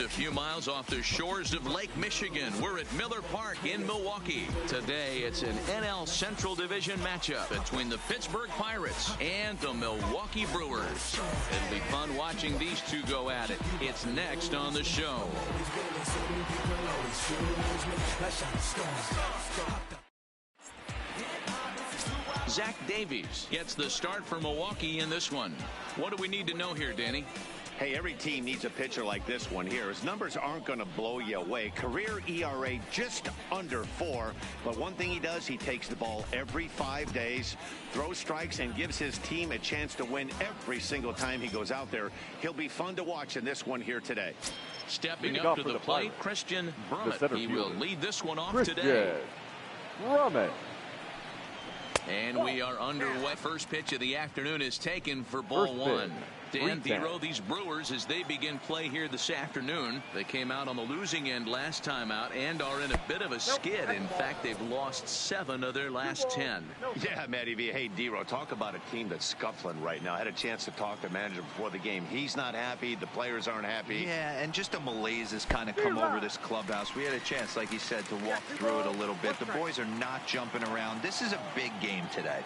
a few miles off the shores of Lake Michigan. We're at Miller Park in Milwaukee. Today, it's an NL Central Division matchup between the Pittsburgh Pirates and the Milwaukee Brewers. It'll be fun watching these two go at it. It's next on the show. Zach Davies gets the start for Milwaukee in this one. What do we need to know here, Danny? Hey, every team needs a pitcher like this one here. His numbers aren't going to blow you away. Career ERA just under 4. But one thing he does, he takes the ball every 5 days, throws strikes, and gives his team a chance to win every single time he goes out there. He'll be fun to watch in this one here today. Stepping up to the plate, Christian Brummett. He will lead this one off today. Brummett. And we are underway. First pitch of the afternoon is taken for ball one. Dan Dero, these Brewers, as they begin play here this afternoon, they came out on the losing end last time out and are in a bit of a skid. In fact, they've lost 7 of their last 10. Yeah, Matty V. Hey, Dero, talk about a team that's scuffling right now. I had a chance to talk to the manager before the game. He's not happy. The players aren't happy. Yeah, and just a malaise has kind of come over this clubhouse. We had a chance, like he said, to walk through it a little bit. The boys are not jumping around. This is a big game today.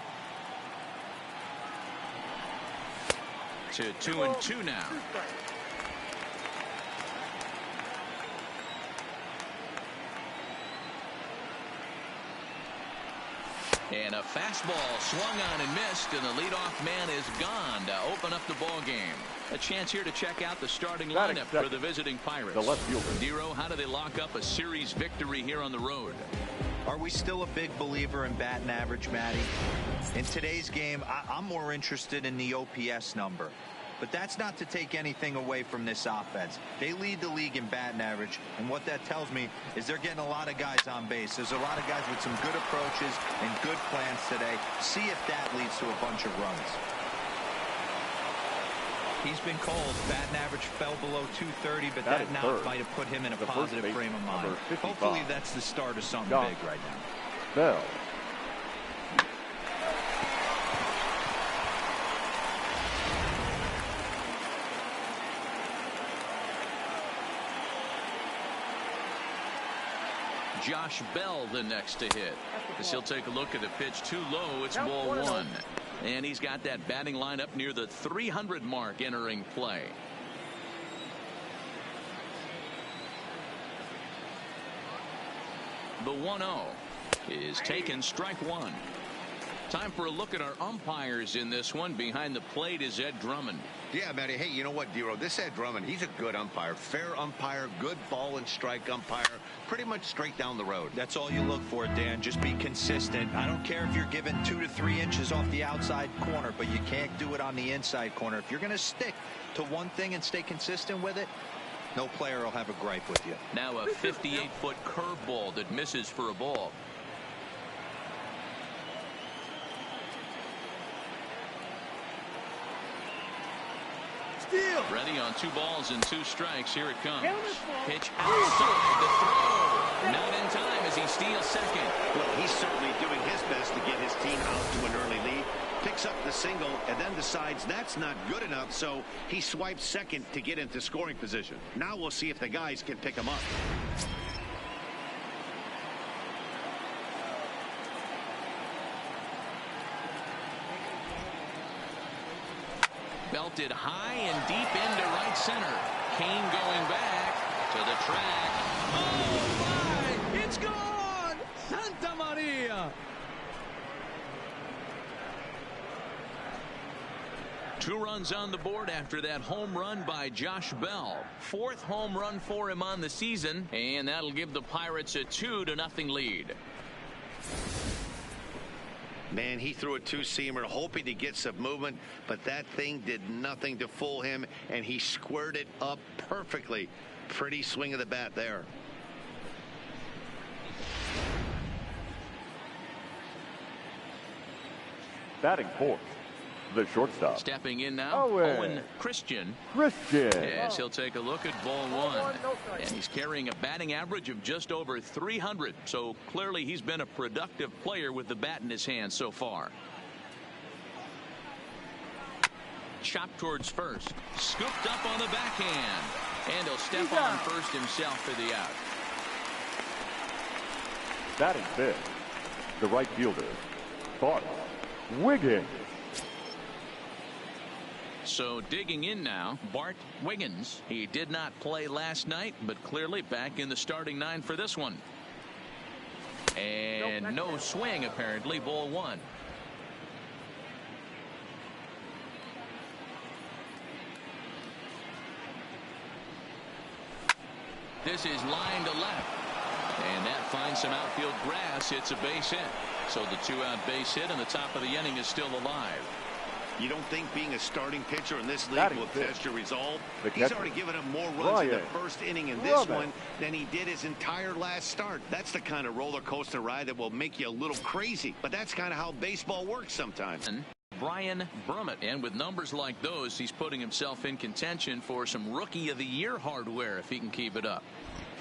To 2-2 now. And a fastball swung on and missed, and the leadoff man is gone to open up the ball game. A chance here to check out the starting lineup for the visiting Pirates. The left fielder. Dero, how do they lock up a series victory here on the road? Are we still a big believer in batting average, Matty? In today's game, I'm more interested in the OPS number. But that's not to take anything away from this offense. They lead the league in batting average, and what that tells me is they're getting a lot of guys on base. There's a lot of guys with some good approaches and good plans today. See if that leads to a bunch of runs. He's been cold. Batting average fell below 230, but that now might have put him in a positive frame of mind. Hopefully that's the start of something big right now. Bell. Josh Bell the next to hit. As he'll take a look at the pitch too low. It's ball one. And he's got that batting lineup near the 300 mark entering play. The 1-0 is taken, strike one. Time for a look at our umpires in this one. Behind the plate is Ed Drummond. Yeah, Matty. Hey, you know what, Dero? This Ed Drummond, he's a good umpire. Fair umpire, good ball and strike umpire. Pretty much straight down the road. That's all you look for, Dan. Just be consistent. I don't care if you're given 2 to 3 inches off the outside corner, but you can't do it on the inside corner. If you're going to stick to one thing and stay consistent with it, no player will have a gripe with you. Now a 58-foot curveball that misses for a ball. Ready on 2 balls and 2 strikes. Here it comes. Pitch outside the throw. Not in time as he steals second. Well, he's certainly doing his best to get his team out to an early lead. Picks up the single and then decides that's not good enough, so he swipes second to get into scoring position. Now we'll see if the guys can pick him up. Belted high and deep into right center. Kane going back to the track. Oh my! It's gone! Santa Maria! 2 runs on the board after that home run by Josh Bell. 4th home run for him on the season, and that'll give the Pirates a 2-0 lead. Man, he threw a 2-seamer hoping to get some movement, but that thing did nothing to fool him, and he squared it up perfectly. Pretty swing of the bat there. Batting fourth, the shortstop. Stepping in now, Owen Christian. Yes, he'll take a look at ball one. And he's carrying a batting average of just over 300. So clearly he's been a productive player with the bat in his hand so far. Chopped towards first. Scooped up on the backhand. And he'll step on first himself for the out. Batting fifth, the right fielder, Bart Wiggins. So digging in now, Bart Wiggins. He did not play last night, but clearly back in the starting 9 for this one. And no swing, apparently. Ball 1. This is line to left. And that finds some outfield grass. It's a base hit. So the 2-out base hit in the top of the inning is still alive. You don't think being a starting pitcher in this league will test your resolve? He's already given up more runs in the first inning in this one than he did his entire last start. That's the kind of roller coaster ride that will make you a little crazy. But that's kind of how baseball works sometimes. Brian Brummett, and with numbers like those, he's putting himself in contention for some Rookie of the Year hardware if he can keep it up.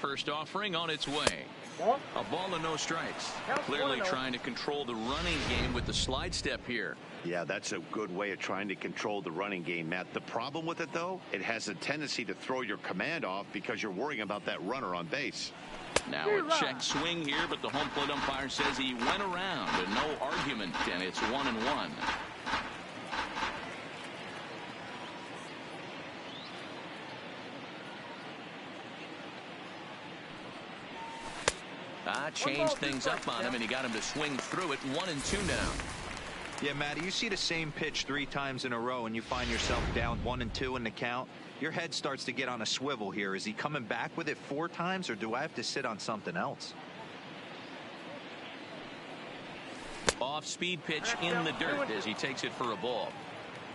First offering on its way. A ball and no strikes. Clearly trying to control the running game with the slide step here. Yeah, that's a good way of trying to control the running game, Matt. The problem with it, though, it has a tendency to throw your command off because you're worrying about that runner on base. Now a check swing here, but the home plate umpire says he went around and no argument, and it's 1-1. Changed things up on him, and he got him to swing through it. 1-2 now. Yeah, Matty, you see the same pitch 3 times in a row, and you find yourself down 1-2 in the count. Your head starts to get on a swivel here. Is he coming back with it 4 times, or do I have to sit on something else? Off-speed pitch in the dirt as he takes it for a ball.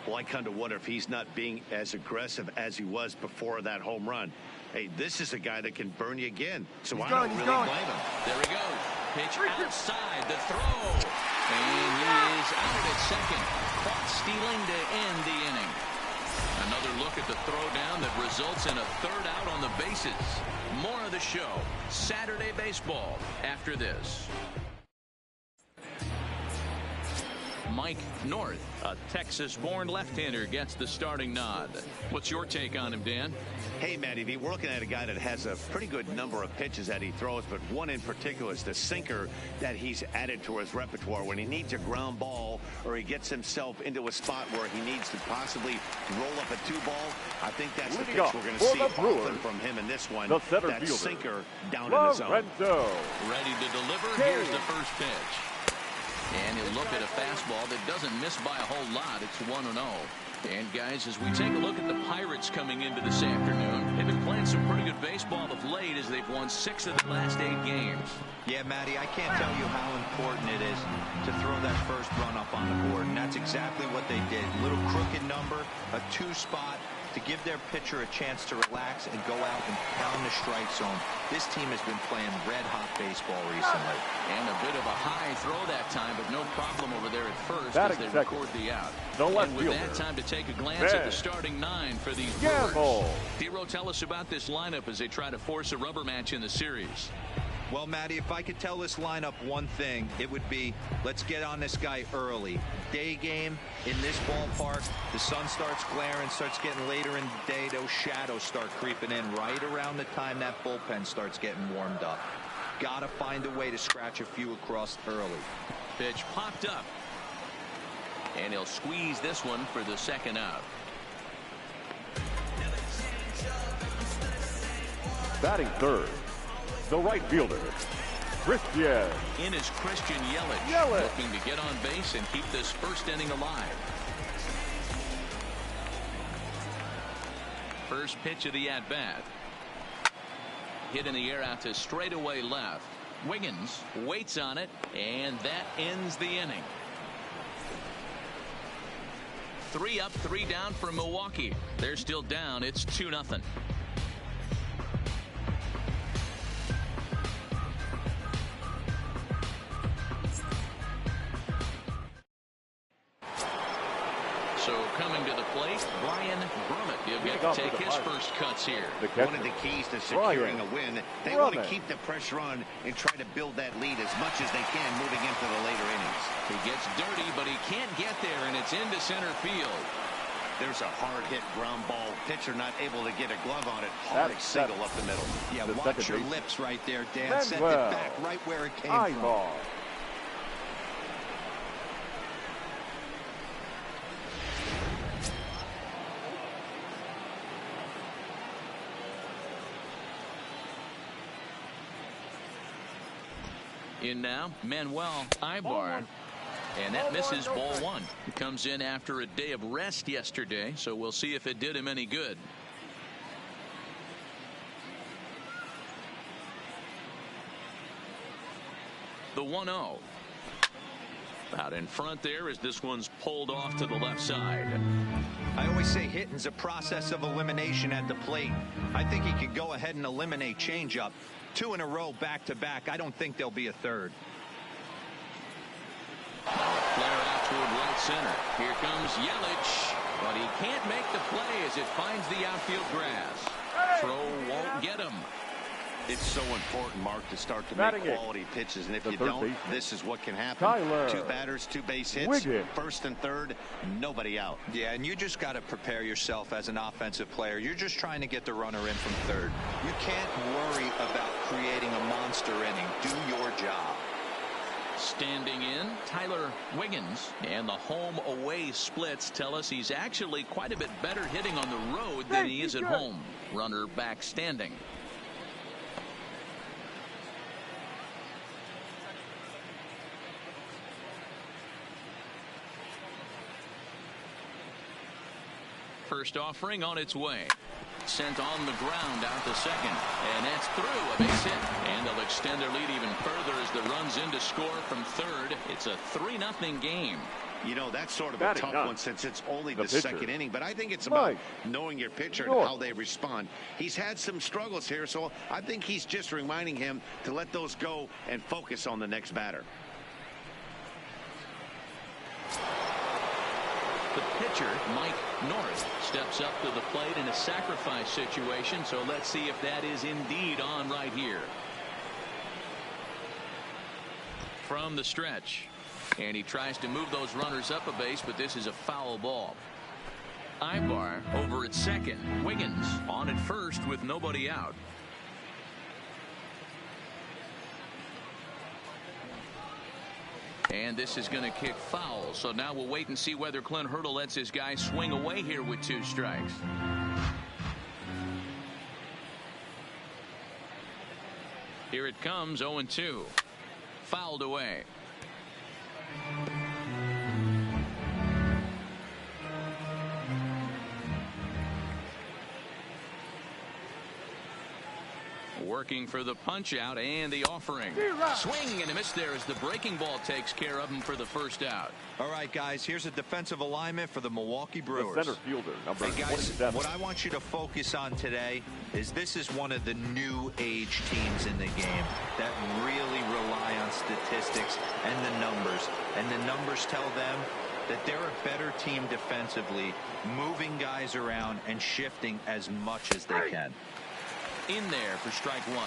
Well, I kind of wonder if he's not being as aggressive as he was before that home run. Hey, this is a guy that can burn you again, so I don't really blame him. There he goes. Pitch outside the throw. And he is out at second. Caught stealing to end the inning. Another look at the throw down that results in a 3rd out on the bases. More of the show. Saturday baseball after this. Mike North, a Texas-born left-hander, gets the starting nod. What's your take on him, Dan? Hey, Matty, we're looking at a guy that has a pretty good number of pitches that he throws, but one in particular is the sinker that he's added to his repertoire. When he needs a ground ball or he gets himself into a spot where he needs to possibly roll up a 2-ball, I think that's the pitch we're going to see often from him in this one. That sinker down in the zone. Ready to deliver. Here's the first pitch. And he'll look at a fastball that doesn't miss by a whole lot. It's 1-0. And guys, as we take a look at the Pirates coming into this afternoon, they've been playing some pretty good baseball of late as they've won 6 of the last 8 games. Yeah, Matty, I can't tell you how important it is to throw that first run up on the board, and that's exactly what they did. Little crooked number, a 2 spot to give their pitcher a chance to relax and go out and pound the strike zone. This team has been playing red-hot baseball recently. And a bit of a high throw that time, but no problem over there at first as they record the out. And with that, time to take a glance at the starting 9 for these Brewers. Hero, tell us about this lineup as they try to force a rubber match in the series. Well, Matty, if I could tell this lineup one thing, it would be let's get on this guy early. Day game in this ballpark, the sun starts glaring, starts getting later in the day. Those shadows start creeping in right around the time that bullpen starts getting warmed up. Got to find a way to scratch a few across early. Pitch popped up. And he'll squeeze this one for the 2nd out. Batting 3rd, the right fielder, Christian. In is Christian Yelich, looking to get on base and keep this first inning alive. First pitch of the at-bat. Hit in the air out to straightaway left. Wiggins waits on it, and that ends the inning. 3 up, 3 down for Milwaukee. They're still down. It's 2-0. So coming to the plate, Brian Brummett. He'll get to take his first cuts here. One of the keys to securing a win, they want to keep the pressure on and try to build that lead as much as they can moving into the later innings. He gets dirty, but he can't get there, and it's into center field. There's a hard hit ground ball. Pitcher not able to get a glove on it. Hard single up the middle. Yeah, The watch your second base. lips right there, Dan. Manuel. Sent it back right where it came from. Ibar. In now, Manuel Ibar. And that misses ball one. He comes in after a day of rest yesterday, so we'll see if it did him any good. The 1-0. Out in front there as this one's pulled off to the left side. I always say hitting's a process of elimination at the plate. I think he could go ahead and eliminate changeup. 2 in a row back to back. I don't think there'll be a third. Flare out toward right center. Here comes Yelich, but he can't make the play as it finds the outfield grass. Throw won't get him. It's so important, Mark, to start to Batting make eighth. quality pitches, and if The you third don't, baseman. this is what can happen. Tyler 2 batters, 2 base hits, Wiggins. first and third, nobody out. Yeah, and you just got to prepare yourself as an offensive player. You're just trying to get the runner in from third. You can't worry about creating a monster inning. Do your job. Standing in, Tyler Wiggins. And the home-away splits tell us he's actually quite a bit better hitting on the road than he is at home. Runner back standing. First offering on its way. Sent on the ground out to second. And that's through. A base hit. And they'll extend their lead even further as the run's in to score from third. It's a 3-0 game. You know, that's sort of a Batting tough ninth. one since it's only The the pitcher. second inning. But I think it's about Mike knowing your pitcher and North. how they respond. He's had some struggles here, so I think he's just reminding him to let those go and focus on the next batter. The pitcher, Mike North, steps up to the plate in a sacrifice situation, so let's see if that is indeed on right here. From the stretch, and he tries to move those runners up a base, but this is a foul ball. Ibar over at second. Wiggins on at first with nobody out. And this is going to kick foul. So now we'll wait and see whether Clint Hurdle lets his guy swing away here with 2 strikes. Here it comes, 0-2. Fouled away. Working for the punch out and the offering. Swing and a miss there as the breaking ball takes care of him for the first out. All right, guys, here's a defensive alignment for the Milwaukee Brewers. The center fielder, number Hey, guys, 27. what I want you to focus on today is this is one of the new age teams in the game that really rely on statistics and the numbers. And the numbers tell them that they're a better team defensively, moving guys around and shifting as much as they can. In there for strike 1.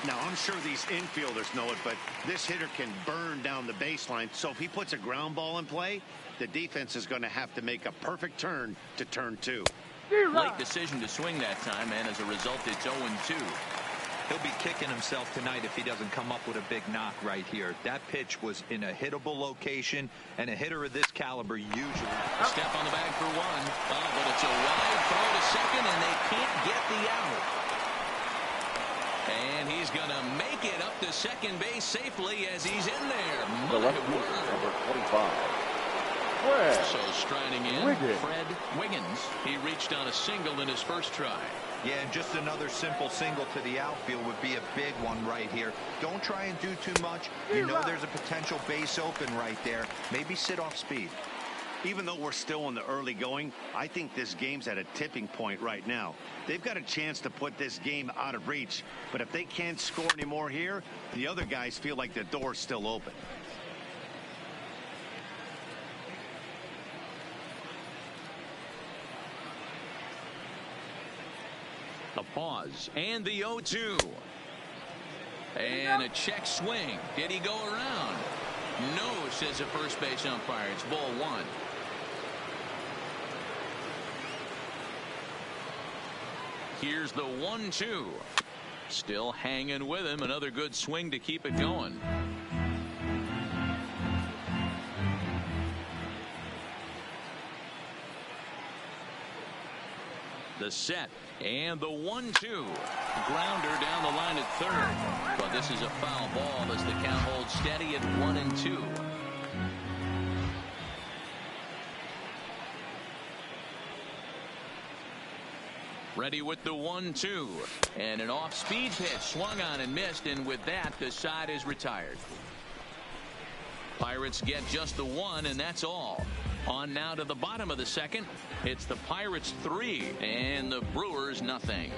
Now, I'm sure these infielders know it, but this hitter can burn down the baseline. So if he puts a ground ball in play, the defense is going to have to make a perfect turn to turn 2. Late decision to swing that time, and as a result, it's 0-2. He'll be kicking himself tonight if he doesn't come up with a big knock right here. That pitch was in a hittable location, and a hitter of this caliber usually. Step on the bag for 1. Oh, but it's a wide throw to second, and they can't get the out. And he's going to make it up to second base safely as he's in there. The My left fielder, word. number 25. Fred So striding in, Wiggins. Fred Wiggins. He reached on a single in his first try. Yeah, and just another simple single to the outfield would be a big one right here. Don't try and do too much. You know there's a potential base open right there. Maybe sit off speed. Even though we're still in the early going, I think this game's at a tipping point right now. They've got a chance to put this game out of reach, but if they can't score anymore here, the other guys feel like the door's still open. A pause and the 0-2. And a check swing. Did he go around? No, says the first base umpire. It's ball 1. Here's the 1-2. Still hanging with him. Another good swing to keep it going. The set and the 1-2. Grounder down the line at third. But this is a foul ball as the count holds steady at 1-2. Ready with the 1-2. And an off-speed pitch swung on and missed. And with that, the side is retired. Pirates get just the one, and that's all. On now to the bottom of the second. It's the Pirates 3 and the Brewers nothing.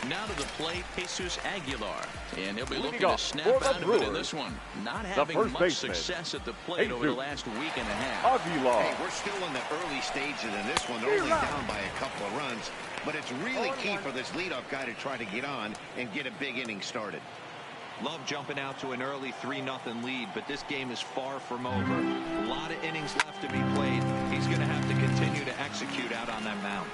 Now to the plate, Jesus Aguilar. And he'll be looking to snap out of it in this one. Not having much success at the plate over the last week and a half. Aguilar. Hey, we're still in the early stages in this one. They're only down by a couple of runs. But it's really key for this leadoff guy to try to get on and get a big inning started. Love jumping out to an early 3-0 lead, but this game is far from over. A lot of innings left to be played. He's going to have to continue to execute out on that mound.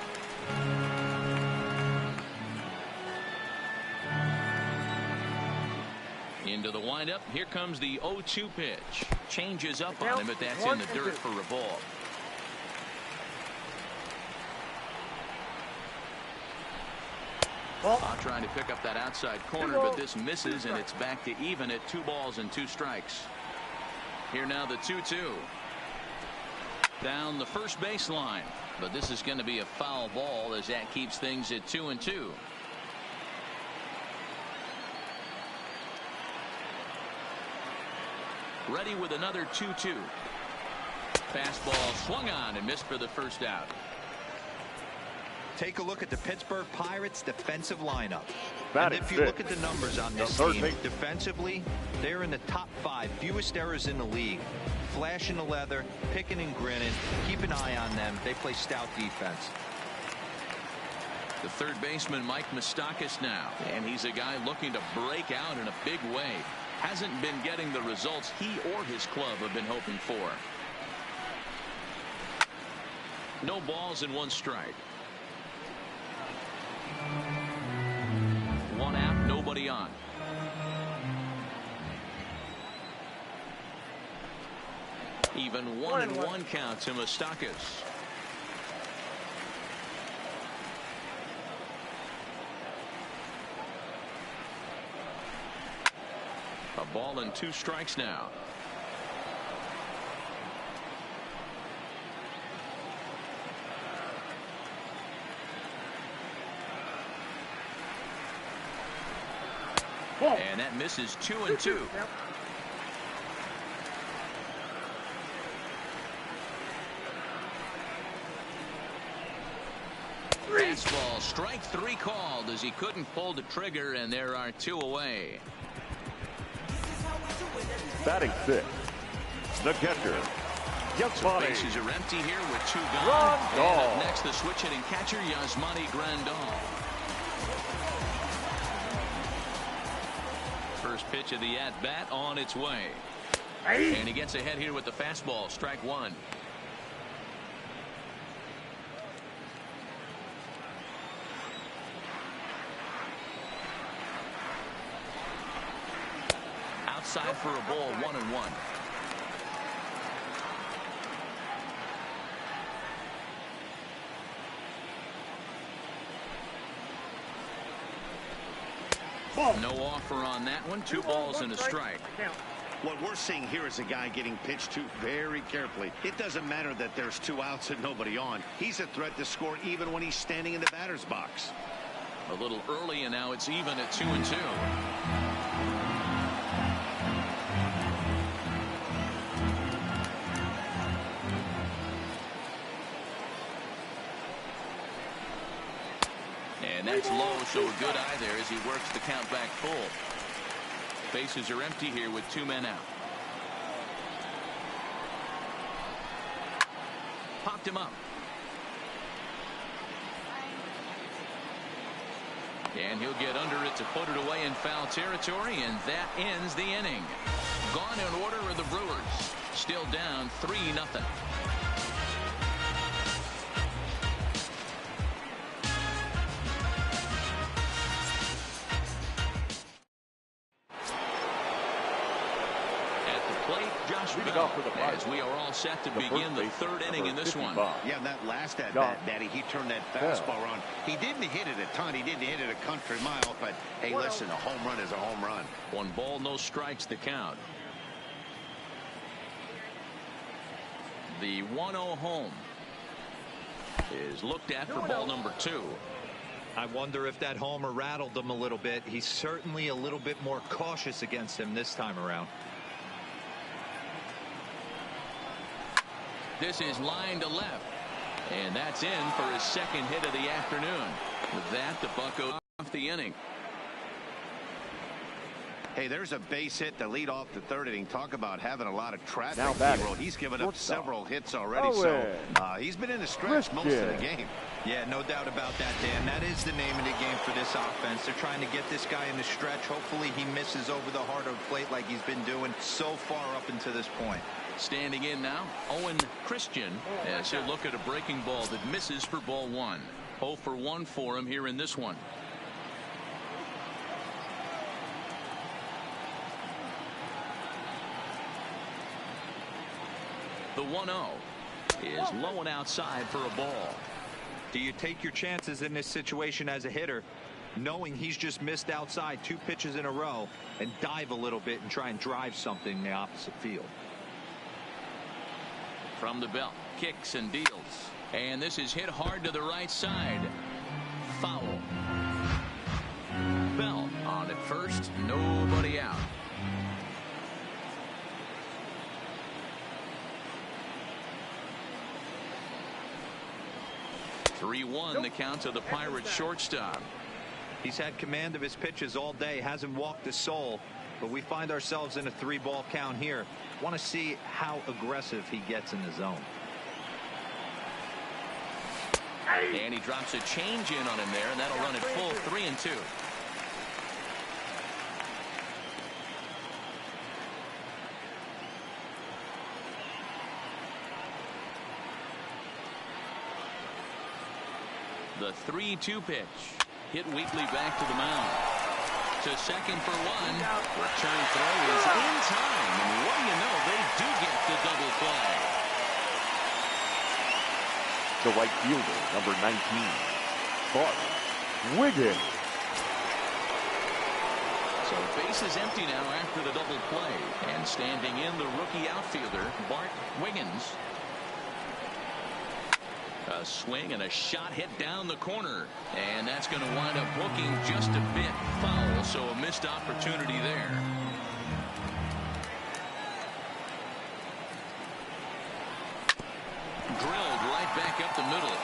Into the windup. Here comes the 0-2 pitch. Changes up on him, but that's in the dirt for a ball. Trying to pick up that outside corner, but this misses, and it's back to even at 2 balls and 2 strikes. Here now the 2-2. Down the first baseline, but this is going to be a foul ball as that keeps things at 2-2. Ready with another 2-2. Fastball swung on and missed for the first out. Take a look at the Pittsburgh Pirates defensive lineup. And if you look at the numbers on this team, defensively, they're in the top 5 fewest errors in the league. Flashing the leather, picking and grinning. Keep an eye on them. They play stout defense. The third baseman, Mike Moustakas now. And he's a guy looking to break out in a big way. Hasn't been getting the results he or his club have been hoping for. No balls and 1 strike. 1 out, nobody on. Even 1-1 count to Moustakas. A ball and 2 strikes now. And that misses 2-2. Fastball, strike 3 called as he couldn't pull the trigger, and there are 2 away. Batting 6th, the catcher, Yasmani. Bases are empty here with 2 gone. And up next, the switch hitting catcher, Yasmani Grandal. First pitch of the at-bat on its way. And he gets ahead here with the fastball, strike 1. Outside for a ball, 1-1. No offer on that one. 2 balls and a strike. What we're seeing here is a guy getting pitched to very carefully. It doesn't matter that there's 2 outs and nobody on. He's a threat to score even when he's standing in the batter's box. A little early, and now it's even at 2-2. And that's low, so a good eye there as he works the count back full. Bases are empty here with 2 men out. Popped him up. And he'll get under it to put it away in foul territory, and that ends the inning. Gone in order are the Brewers. Still down 3-0. As we are all set to begin the third inning in this one. Yeah, that last at bat, Daddy, he turned that fastball on. He didn't hit it a ton. He didn't hit it a country mile. But, hey, listen, a home run is a home run. 1 ball, no strikes, the count. The 1-0 home is looked at for ball number 2. I wonder if that homer rattled him a little bit. He's certainly a little bit more cautious against him this time around. This is line to left, and that's in for his second hit of the afternoon. With that, the Buccos off the inning. Hey, there's a base hit to lead off the third inning. Talk about having a lot of traffic. He's given up several hits already, so he's been in the stretch most of the game. Yeah, no doubt about that, Dan. That is the name of the game for this offense. They're trying to get this guy in the stretch. Hopefully he misses over the heart of the plate like he's been doing so far up until this point. Standing in now, Owen Christian, as he'll look at a breaking ball that misses for ball 1. 0 for 1 for him here in this one. The 1-0 is low and outside for a ball. Do you take your chances in this situation as a hitter, knowing he's just missed outside 2 pitches in a row, and dive a little bit and try and drive something in the opposite field? From the belt, kicks and deals, and this is hit hard to the right side. Foul. Bell on at first, nobody out. (3-1) the count to the Pirates shortstop. He's had command of his pitches all day, hasn't walked a soul, but we find ourselves in a 3-ball count here. Want to see how aggressive he gets in the zone. And he drops a change in on him there, and that'll run it full 3-2. The 3-2 pitch. Hit weakly back to the mound. To second for 1. Return throw is in time. And what do you know? They do get the double play. The right fielder, number 19, Bart Wiggins. So base is empty now after the double play. And standing in, the rookie outfielder, Bart Wiggins. A swing and a shot hit down the corner, and that's going to wind up hooking just a bit foul, so a missed opportunity there. Drilled right back up the middle,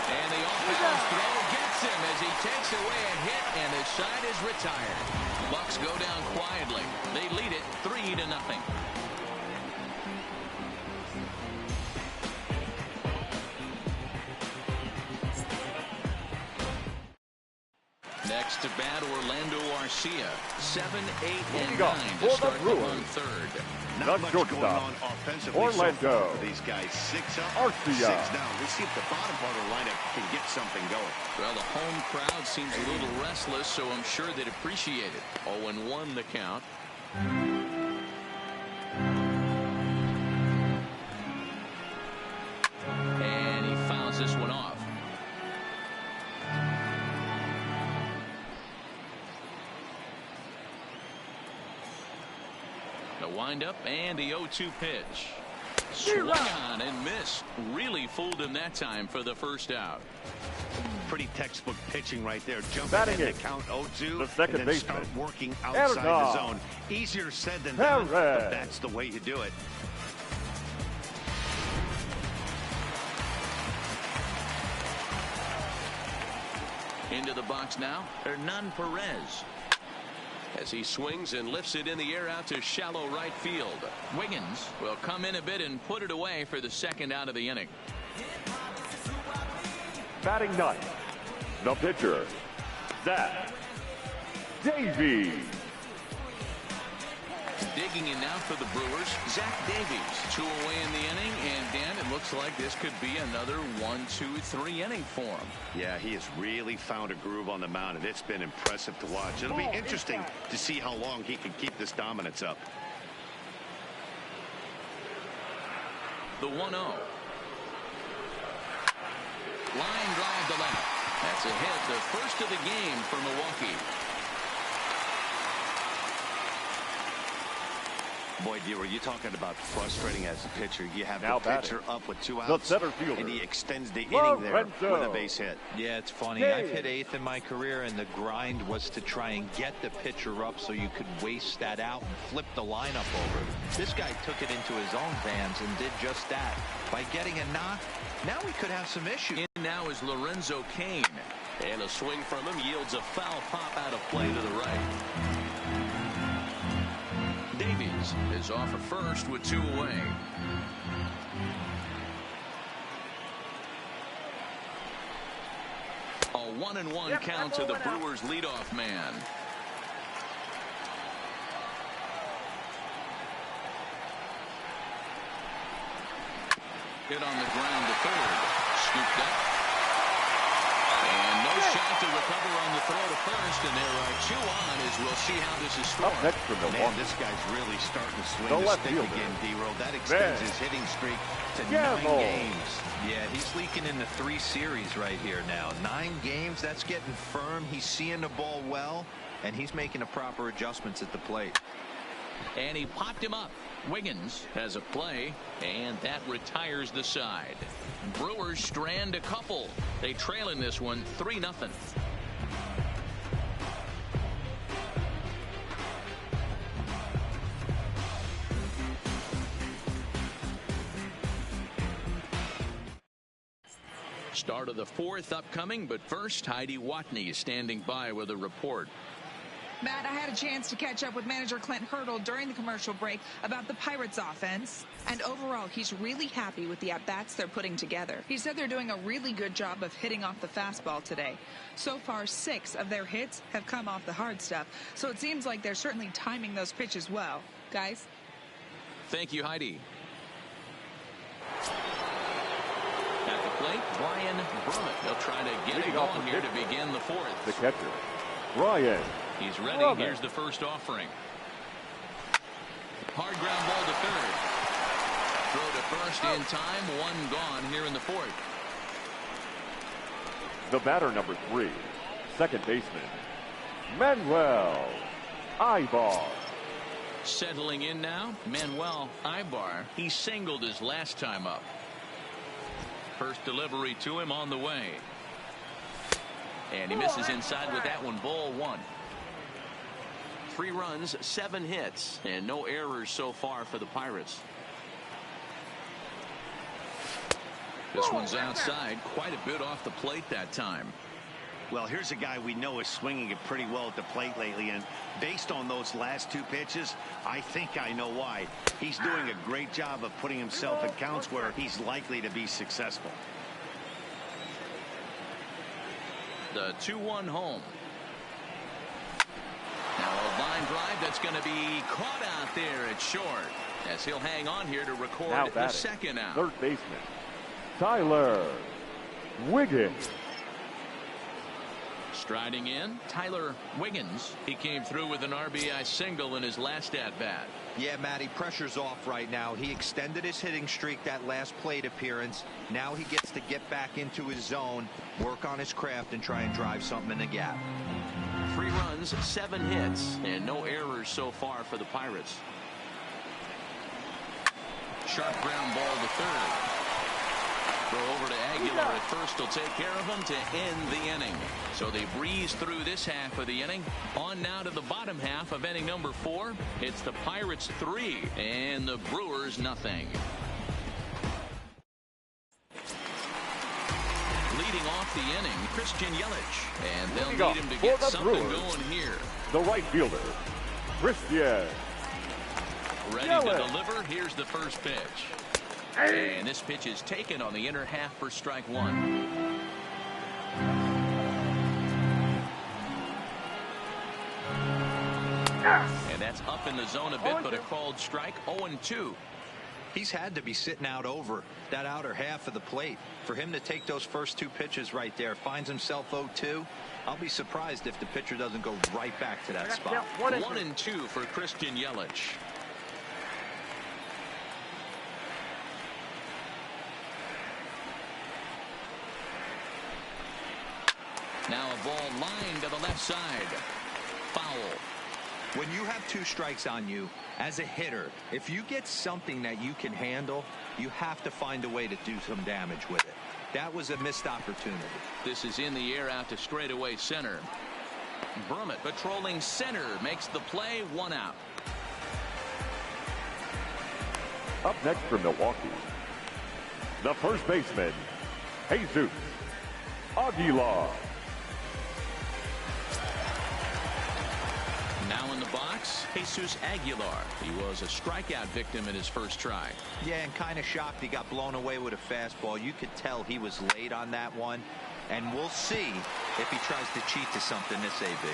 and the off-balance throw gets him as he takes away a hit, and the side is retired. Bucks go down quietly. They lead it 3-0. Next to bat, Orlando Arcia. 7, 8, and 9 to start the 1/3. Not much going on offensively Orlando. for these guys. 6 up, Arcia. 6 down. Let's see if the bottom part of the lineup can get something going. Well, the home crowd seems a little restless, so I'm sure they'd appreciate it. 0-1 the count. And he fouls this one off. The windup and the 0-2 pitch. Swung on and missed. Really fooled him that time for the first out. Pretty textbook pitching right there. Jump Batting in it. to count 0-2 The second and then baseman. start working outside the zone. Easier said than done, but that's the way you do it. Into the box now, Hernan Perez. As he swings and lifts it in the air out to shallow right field. Wiggins will come in a bit and put it away for the second out of the inning. Batting ninth, the pitcher, Zach Davies. Digging in now for the Brewers, Zach Davies. 2 away in the inning, and Dan, it looks like this could be another 1, 2, 3 inning for him. Yeah, he has really found a groove on the mound, and it's been impressive to watch. It'll be interesting to see how long he can keep this dominance up. The 1-0. Line drive to left. That's a hit, the first of the game for Milwaukee. Boy, D, were you talking about frustrating as a pitcher? You have now the pitcher up with 2 outs, the center fielder, and he extends the inning there with a base hit. Yeah, it's funny. I've hit 8th in my career, and the grind was to try and get the pitcher up so you could waste that out and flip the lineup over. This guy took it into his own hands and did just that. By getting a knock, now we could have some issues. In now is Lorenzo Cain. And a swing from him yields a foul pop out of play to the right. Davies is off at first with 2 away. A 1-1 count to the Brewers leadoff man. Hit on the ground to third. Scooped up. And no shot to recover on the throw to first, and there are 2 on as we'll see how this is scored. Next for Man, Milwaukee, this guy's really starting to swing the the left stick fielder, again, D-Row. That extends his hitting streak to 9 games. Yeah, he's leaking into 3 series right here now. 9 games, that's getting firm. He's seeing the ball well, and he's making the proper adjustments at the plate. And he popped him up. Wiggins has a play, and that retires the side. Brewers strand a couple. They trail in this one 3-0. Start of the 4th upcoming, but first, Heidi Watney is standing by with a report. Matt, I had a chance to catch up with manager Clint Hurdle during the commercial break about the Pirates offense. And overall, he's really happy with the at-bats they're putting together. He said they're doing a really good job of hitting off the fastball today. So far, 6 of their hits have come off the hard stuff. So it seems like they're certainly timing those pitches well. Guys? Thank you, Heidi. At the plate, Brian Brummett. They'll try to get it going here to begin the 4th. the catcher, Brian. He's ready. Brummett. Here's the first offering. Hard ground ball to third. Throw to first in time. 1 gone here in the 4th. The batter, number 3, second baseman, Manuel Ibar. Settling in now, Manuel Ibar. He singled his last time up. First delivery to him on the way. And he misses inside with that one. Ball 1. 3 runs, 7 hits, and no errors so far for the Pirates. This one's outside, quite a bit off the plate that time. Well, here's a guy we know is swinging it pretty well at the plate lately, and based on those last 2 pitches, I think I know why. He's doing a great job of putting himself in counts where he's likely to be successful. The 2-1 home. Now a line drive that's going to be caught out there at short, as he'll hang on here to record the second out. Third baseman, Tyler Wiggins. Striding in, Tyler Wiggins. He came through with an RBI single in his last at-bat. Yeah, Matty, pressure's off right now. He extended his hitting streak that last plate appearance. Now he gets to get back into his zone, work on his craft, and try and drive something in the gap. 3 runs, 7 hits, and no errors so far for the Pirates. Sharp ground ball to third. Throw over to Aguilar at first will take care of him to end the inning. So they breeze through this half of the inning. On now to the bottom half of inning number 4. It's the Pirates 3 and the Brewers nothing. Leading off the inning, Christian Yelich. And they'll need him to get something going here. The right fielder, Christian Ready Yelich. to deliver. Here's the first pitch. And this pitch is taken on the inner half for strike 1. And that's up in the zone a bit, but a called strike. 0-2. He's had to be sitting out over that outer half of the plate. For him to take those first 2 pitches right there, finds himself 0-2. I'll be surprised if the pitcher doesn't go right back to that spot. 1-2 for Christian Yelich. Now a ball lined to the left side. Foul. When you have 2 strikes on you, as a hitter, if you get something that you can handle, you have to find a way to do some damage with it. That was a missed opportunity. This is in the air out to straightaway center. Brummett patrolling center makes the play. 1 out. Up next for Milwaukee, the first baseman, Jesus Aguilar. Now in the box, Jesus Aguilar. He was a strikeout victim in his first try. Yeah, and kind of shocked he got blown away with a fastball. You could tell he was late on that one. And we'll see if he tries to cheat to something this AB.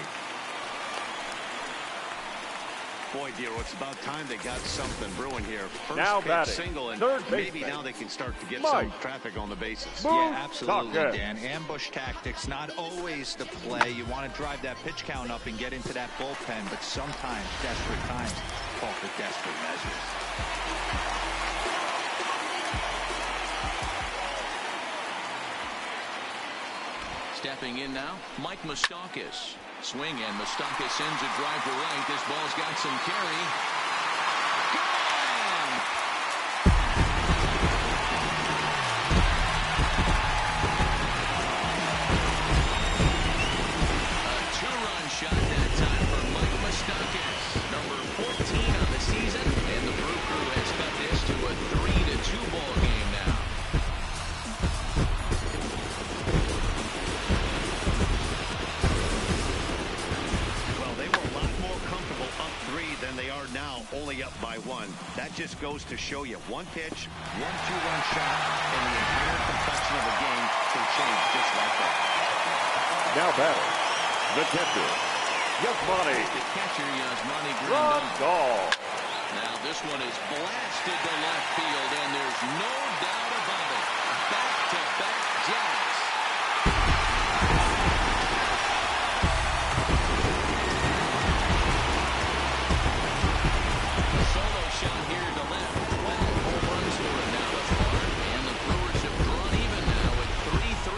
Boy, Dero, it's about time they got something brewing here. First Now pitch batting, single, and third maybe baseman, now they can start to get Mike. some traffic on the bases. Yeah, absolutely, Tucker. Dan. Ambush tactics, not always the play. You want to drive that pitch count up and get into that bullpen, but sometimes desperate times call for desperate measures. Stepping in now, Mike Moustakas. Swing, and Moustakas sends a drive to right. This ball's got some carry. Gone! A 2-run shot that time for Mike Moustakas. Number 14 on the season, and the Brew Crew has cut this to a 3-2 ball game now. Than they are now, only up by 1. That just goes to show you 1 pitch, 1 2-run shot, and the entire complexion of the game can change just like that. Now batting, the catcher, Yasmani The catcher, Yasmani Grandal. Now this one is blasted to left field, and there's no doubt about it. Back-to-back jacks. Shot here to left. 12 home runs for him now thus far. And the Brewers have drawn even now with 3-3.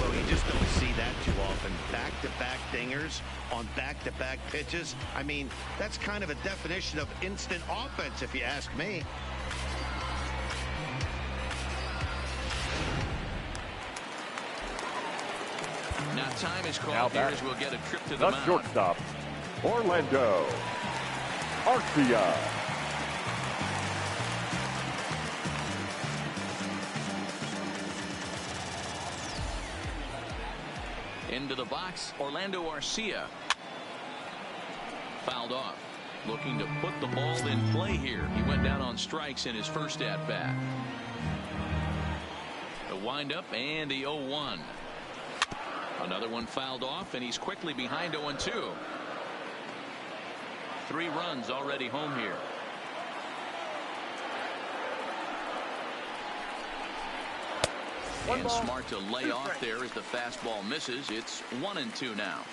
Well, you just don't see that too often. Back-to-back dingers on back-to-back pitches. I mean, that's kind of a definition of instant offense, if you ask me. Now time is called here as we'll get a trip to the The mound. shortstop, Orlando Arcia. Into the box, Orlando Arcia. Fouled off. Looking to put the ball in play here. He went down on strikes in his first at-bat. The windup and the 0-1. Another one fouled off, and he's quickly behind 0-2. 3 runs already home here. And smart to lay off there as the fastball misses. It's 1-2 now.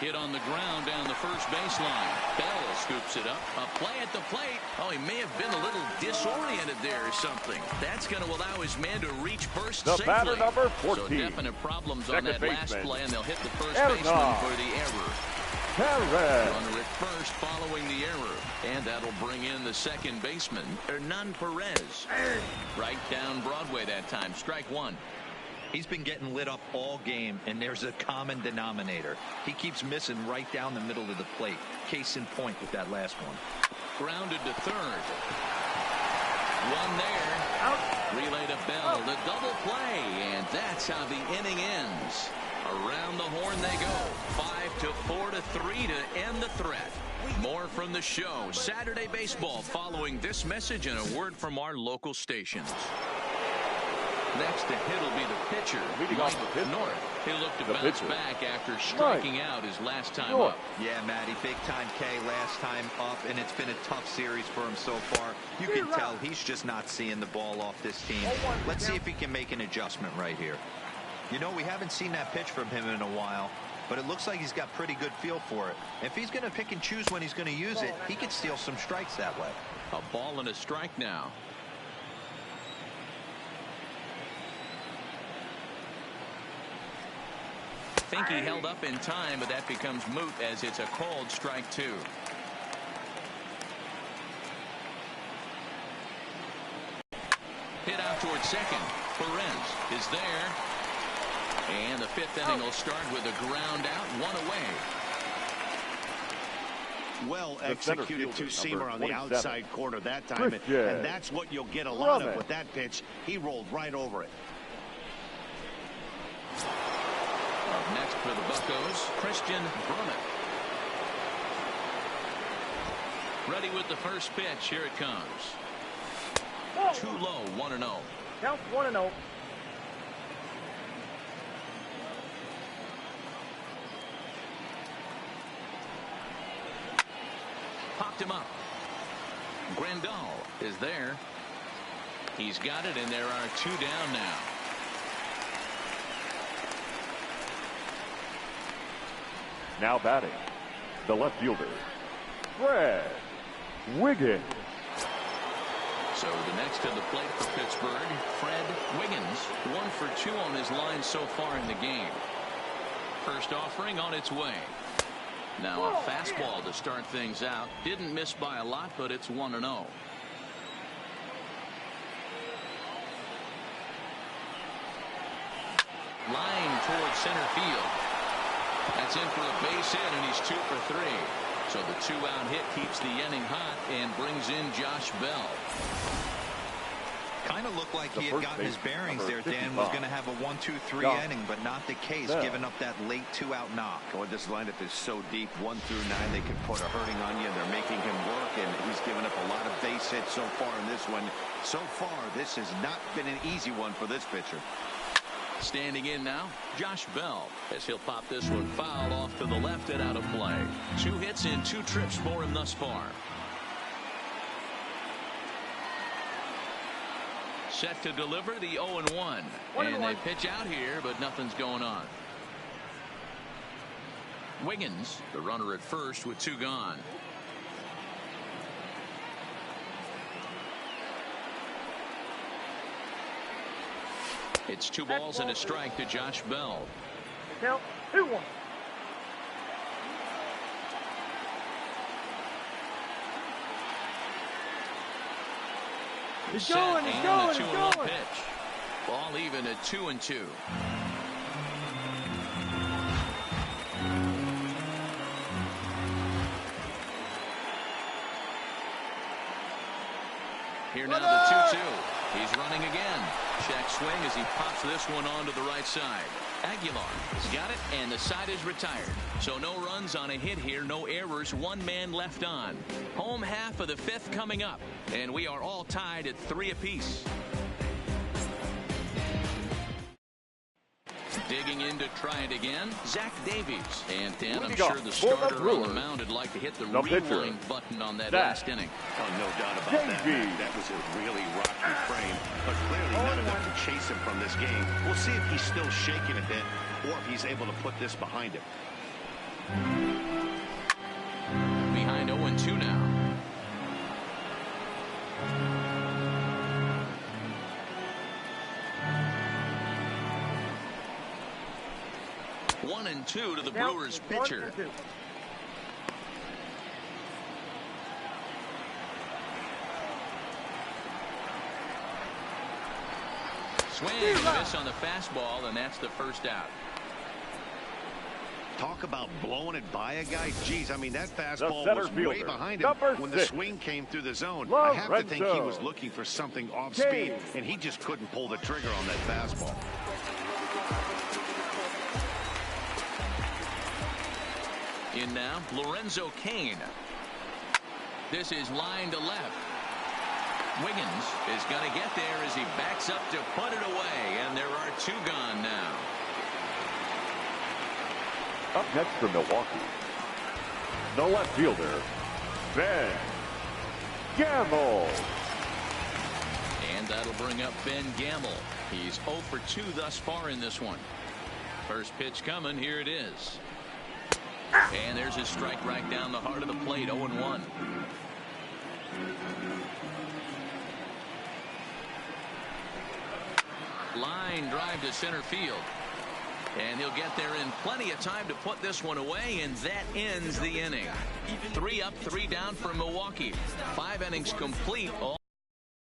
Hit on the ground down the first baseline. Bell scoops it up. A play at the plate. Oh, he may have been a little disoriented there or something. That's going to allow his man to reach first The safely. batter number 14. So definite problems on that last play, and they'll hit the first Erna. baseman for the error. Perez. Runner at first following the error. And that'll bring in the second baseman, Hernan Perez. Right down Broadway that time. Strike 1. He's been getting lit up all game, and there's a common denominator. He keeps missing right down the middle of the plate. Case in point with that last one. Grounded to third. One there. Out. Relay to Bell. The double play, and that's how the inning ends. Around the horn they go. 5-4 to 3 to end the threat. More from the show. Saturday baseball following this message and a word from our local stations. Next to hit will be the pitcher, Mike North. He looked to bounce back after striking out his last time up. Yeah, Matty, big time K last time up, and it's been a tough series for him so far. You can tell he's just not seeing the ball off this team. Let's see if he can make an adjustment right here. You know, we haven't seen that pitch from him in a while, but it looks like he's got pretty good feel for it. If he's going to pick and choose when he's going to use it, he could steal some strikes that way. A ball and a strike now. I think he held up in time, but that becomes moot as it's a called strike 2. Hit out towards second. Perez is there. And the 5th inning will start with a ground out, 1 away. Well executed two-seamer on the outside corner that time, and that's what you'll get a lot of with that pitch. He rolled right over it. Up next for the Buccos, Christian Brummett. Ready with the first pitch. Here it comes. Too low, 1-0. Count 1-0. Popped him up. Grandal is there. He's got it, and there are 2 down now. Now batting, the left fielder, Fred Wiggins. So the next to the plate for Pittsburgh, Fred Wiggins. 1 for 2 on his line so far in the game. First offering on its way. Now a fastball to start things out. Didn't miss by a lot, but it's 1-0. Line towards center field. That's in for a base hit, and he's 2 for 3. So the 2-out hit keeps the inning hot and brings in Josh Bell. Kind of looked like he had gotten his bearings there. Dan was going to have a 1-2-3 inning, but not the case, giving up that late 2-out knock. Well, this lineup is so deep, 1 through 9, they can put a hurting on you. They're making him work, and he's given up a lot of base hits so far in this one. So far, this has not been an easy one for this pitcher. Standing in now, Josh Bell, as he'll pop this one foul off to the left and out of play. 2 hits in 2 trips for him thus far. Set to deliver the 0-1. And they pitch out here, but nothing's going on. Wiggins, the runner at first with 2 gone. It's 2 balls and a strike to Josh Bell. Count 2-1. He's going, he's going, he's going. Pitch. Ball even at 2-2. Here now the 2-2. He's running again. Check swing as he pops this one onto the right side. Aguilar has got it, and the side is retired. So no runs on a hit here, no errors, 1 man left on. Home half of the 5th coming up, and we are all tied at 3 apiece. Digging in to try it again, Zach Davies. And Dan, I'm sure the starter on the mound would like to hit the rewind button on that last inning. Oh, no doubt about that. That was a really rocky frame, but clearly not enough to chase him from this game. We'll see if he's still shaking a bit or if he's able to put this behind him. Behind 0-2 now. One and 2 to the Brewers pitcher. Swing and a miss on the fastball, and that's the first out. Talk about blowing it by a guy. Geez, I mean, that fastball was way behind him when the swing came through the zone. I have to think he was looking for something off speed, and he just couldn't pull the trigger on that fastball. In now, Lorenzo Cain. This is line to left. Wiggins is going to get there as he backs up to put it away, and there are 2 gone now. Up next for Milwaukee, the left fielder, Ben Gamble. And that'll bring up Ben Gamble. He's 0 for 2 thus far in this one. First pitch coming. Here it is. And there's his strike right down the heart of the plate. 0-1. Line drive to center field. And he'll get there in plenty of time to put this one away, and that ends the inning. 3 up, 3 down for Milwaukee. 5 innings complete, all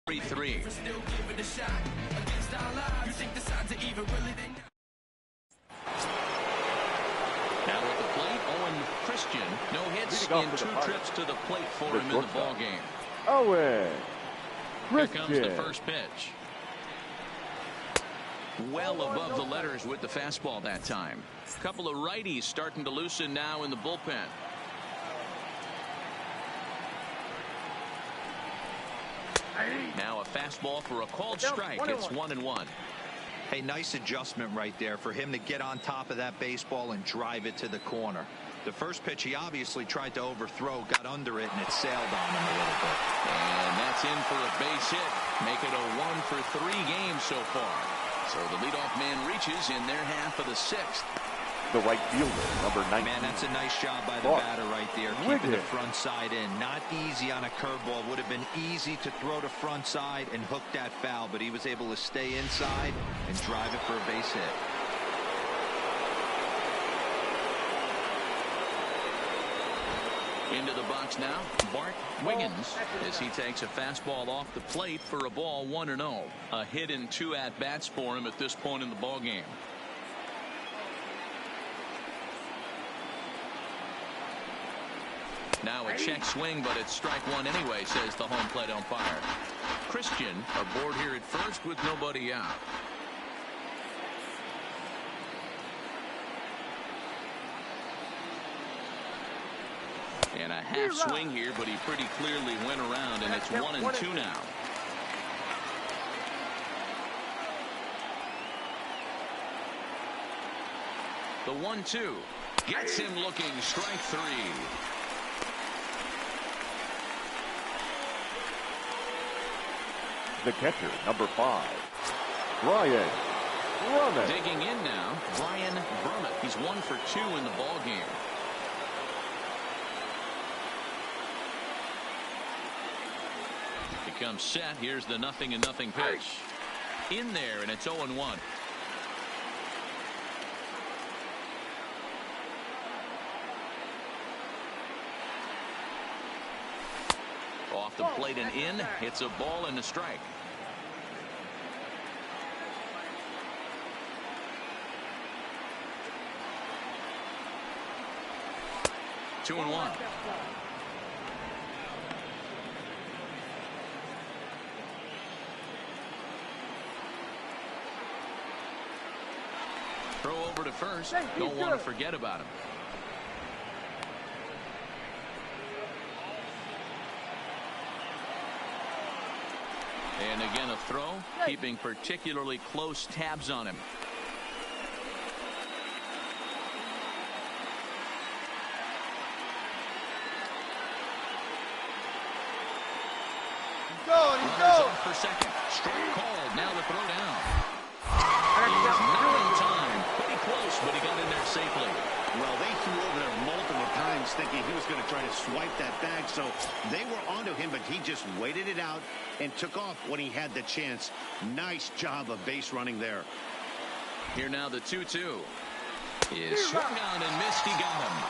3-3. Now at the plate, Owen Christian. No hits in 2 trips to the plate for him in the ball game. Owen Christian. Here comes the first pitch. Well above the letters with the fastball that time. A couple of righties starting to loosen now in the bullpen. Now a fastball for a called strike. It's 1-1. Hey, nice adjustment right there for him to get on top of that baseball and drive it to the corner. The first pitch he obviously tried to overthrow, got under it, and it sailed on him a little bit. And that's in for a base hit. Make it a 1 for 3 games so far. So the leadoff man reaches in their half of the 6th. The right fielder, number 19. Man, that's a nice job by the batter right there, keeping the front side in. Not easy on a curveball. Would have been easy to throw to front side and hook that foul, but he was able to stay inside and drive it for a base hit. Into the box now, Bart Wiggins, as he takes a fastball off the plate for a ball. 1-0. A hit in 2 at-bats for him at this point in the ball game. Now a check swing, but it's strike 1 anyway, says the home plate umpire. Christian aboard here at first with nobody out. And a half swing here, but he pretty clearly went around, and it's 1-2 now. The 1-2 gets him looking. Strike 3. The catcher, number 5, Brian Brummett. Digging in now, Brian Brummett. He's 1 for 2 in the ball game. Becomes set. Here's the 0-0 pitch. In there, and it's 0-1. Off the plate and in. It's a ball and a strike. Two and 1. Throw over to first. Don't want to forget about him. And again a throw, keeping particularly close tabs on him. He's going. For second. Strike called. Now the throw down. He's not in time. Pretty close, but he got in there safely. Well, they threw over there multiple times thinking he was going to try to swipe that bag, so they were onto him, but he just waited it out and took off when he had the chance. Nice job of base running there. Here now the 2-2 is swung on and missed. He got him.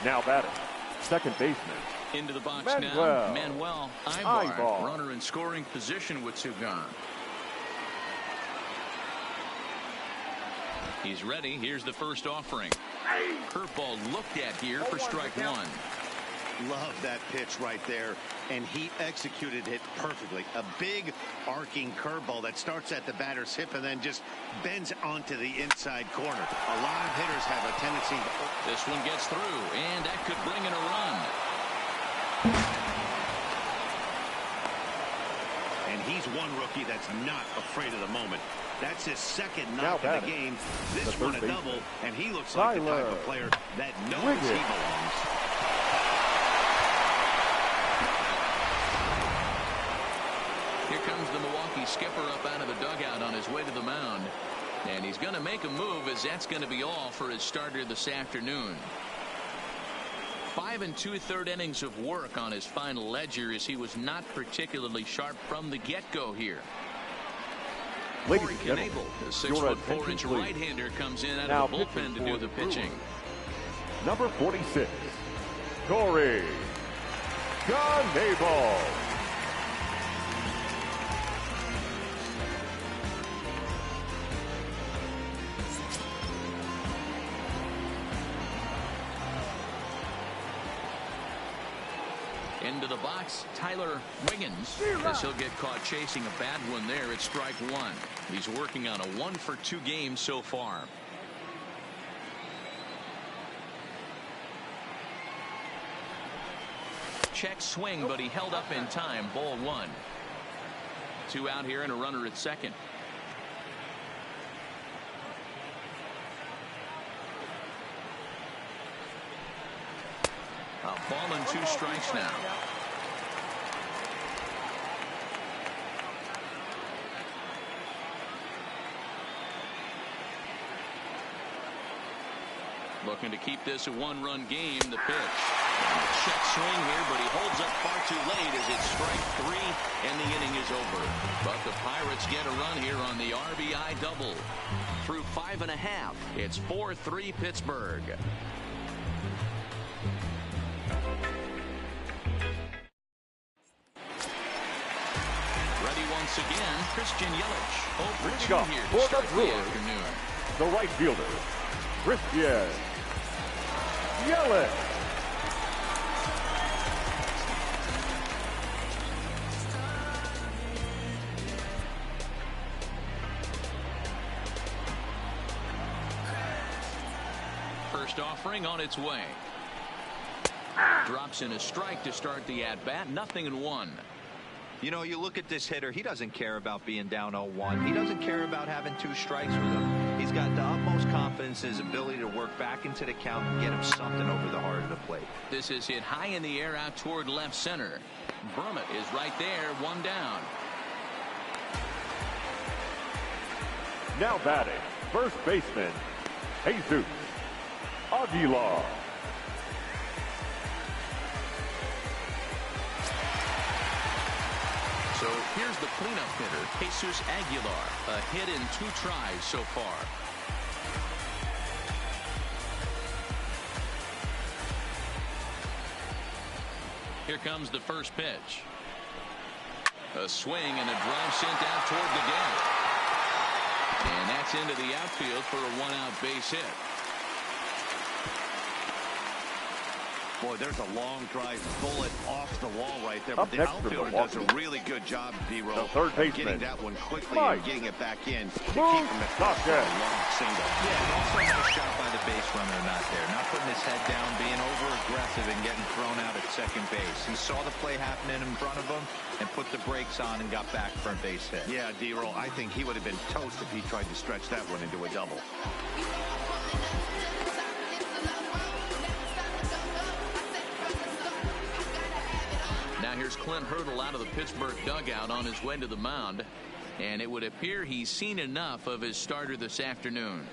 Now batting, second baseman. Into the box Manuel. now. Manuel Ibar, runner in scoring position with 2 gone. He's ready. Here's the first offering. Curveball looked at here for strike 1. Love that pitch right there, and he executed it perfectly. A big arcing curveball that starts at the batter's hip and then just bends onto the inside corner. A lot of hitters have a tendency to... This one gets through, and that could bring in a run. And he's one rookie that's not afraid of the moment. That's his second knock of the game. This one a double, and he looks like the type of player that knows he belongs. Here comes the Milwaukee skipper up out of the dugout on his way to the mound. And he's going to make a move, as that's going to be all for his starter this afternoon. 5 2/3 innings of work on his final ledger, as he was not particularly sharp from the get-go here. Ladies and gentlemen, the 6'4" right-hander comes in out of the bullpen to do the pitching. Number 46, Corey Knebel. Into the box, Tyler Wiggins, as he'll get caught chasing a bad one there at strike one. He's working on a 1-for-2 game so far. Check swing, but he held up in time. Ball one. 2 out here and a runner at second. A ball and 2 strikes now. Looking to keep this a 1-run game. The pitch. Check swing here, but he holds up far too late as it's strike 3 and the inning is over. But the Pirates get a run here on the RBI double. Through 5 1/2. It's 4-3 Pittsburgh. Once again, Christian Yelich. 0 for 2 here to start the afternoon. The right fielder, Christian Yelich. First offering on its way. Drops in a strike to start the at-bat. 0-1. You know, you look at this hitter, he doesn't care about being down 0-1. He doesn't care about having 2 strikes with him. He's got the utmost confidence in his ability to work back into the count and get him something over the heart of the plate. This is hit high in the air out toward left center. Brummett is right there, 1 down. Now batting, first baseman, Jesus Aguilar. So here's the cleanup hitter, Jesus Aguilar. A hit in 2 tries so far. Here comes the first pitch. A swing and a drive sent out toward the gap. And that's into the outfield for a 1-out base hit. Boy, there's a long drive bullet off the wall right there. But the outfielder does a really good job, D-Roll, third baseman, getting that one quickly and getting it back in to keep him at first for a long single. Yeah, also nice shot by the base runner not there. Not putting his head down, being over-aggressive and getting thrown out at second base. He saw the play happening in front of him and put the brakes on and got back for a base hit. Yeah, D-Roll, I think he would have been toast if he tried to stretch that one into a double. Now here's Clint Hurdle out of the Pittsburgh dugout on his way to the mound. And it would appear he's seen enough of his starter this afternoon.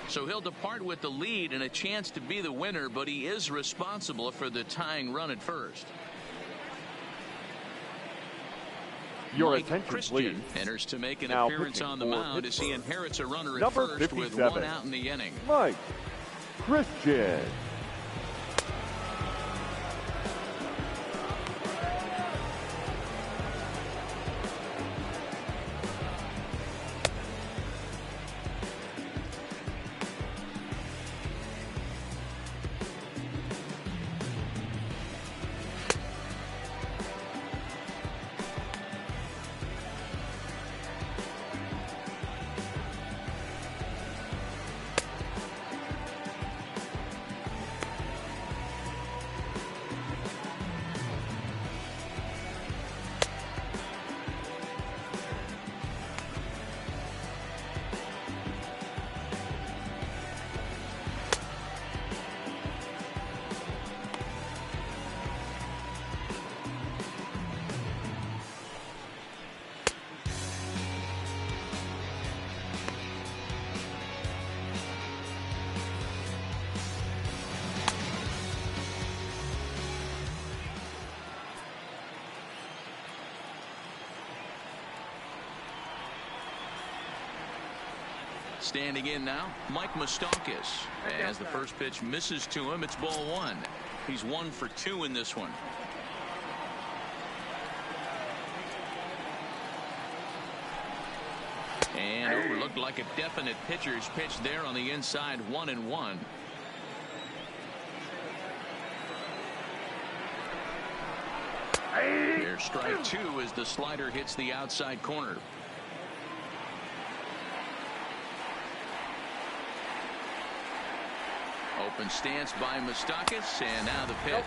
So he'll depart with the lead and a chance to be the winner, but he is responsible for the tying run at first. Your Mike attention, Christian please. enters to make an Now appearance on the mound as he inherits a runner at Number first 57, with 1 out in the inning. Mike Christian. Standing in now, Mike Moustakas. As the first pitch misses to him, it's ball 1. He's 1 for 2 in this one. And overlooked like a definite pitcher's pitch there on the inside, 1-1. There's strike 2 as the slider hits the outside corner. Open stance by Moustakas, and now the pitch.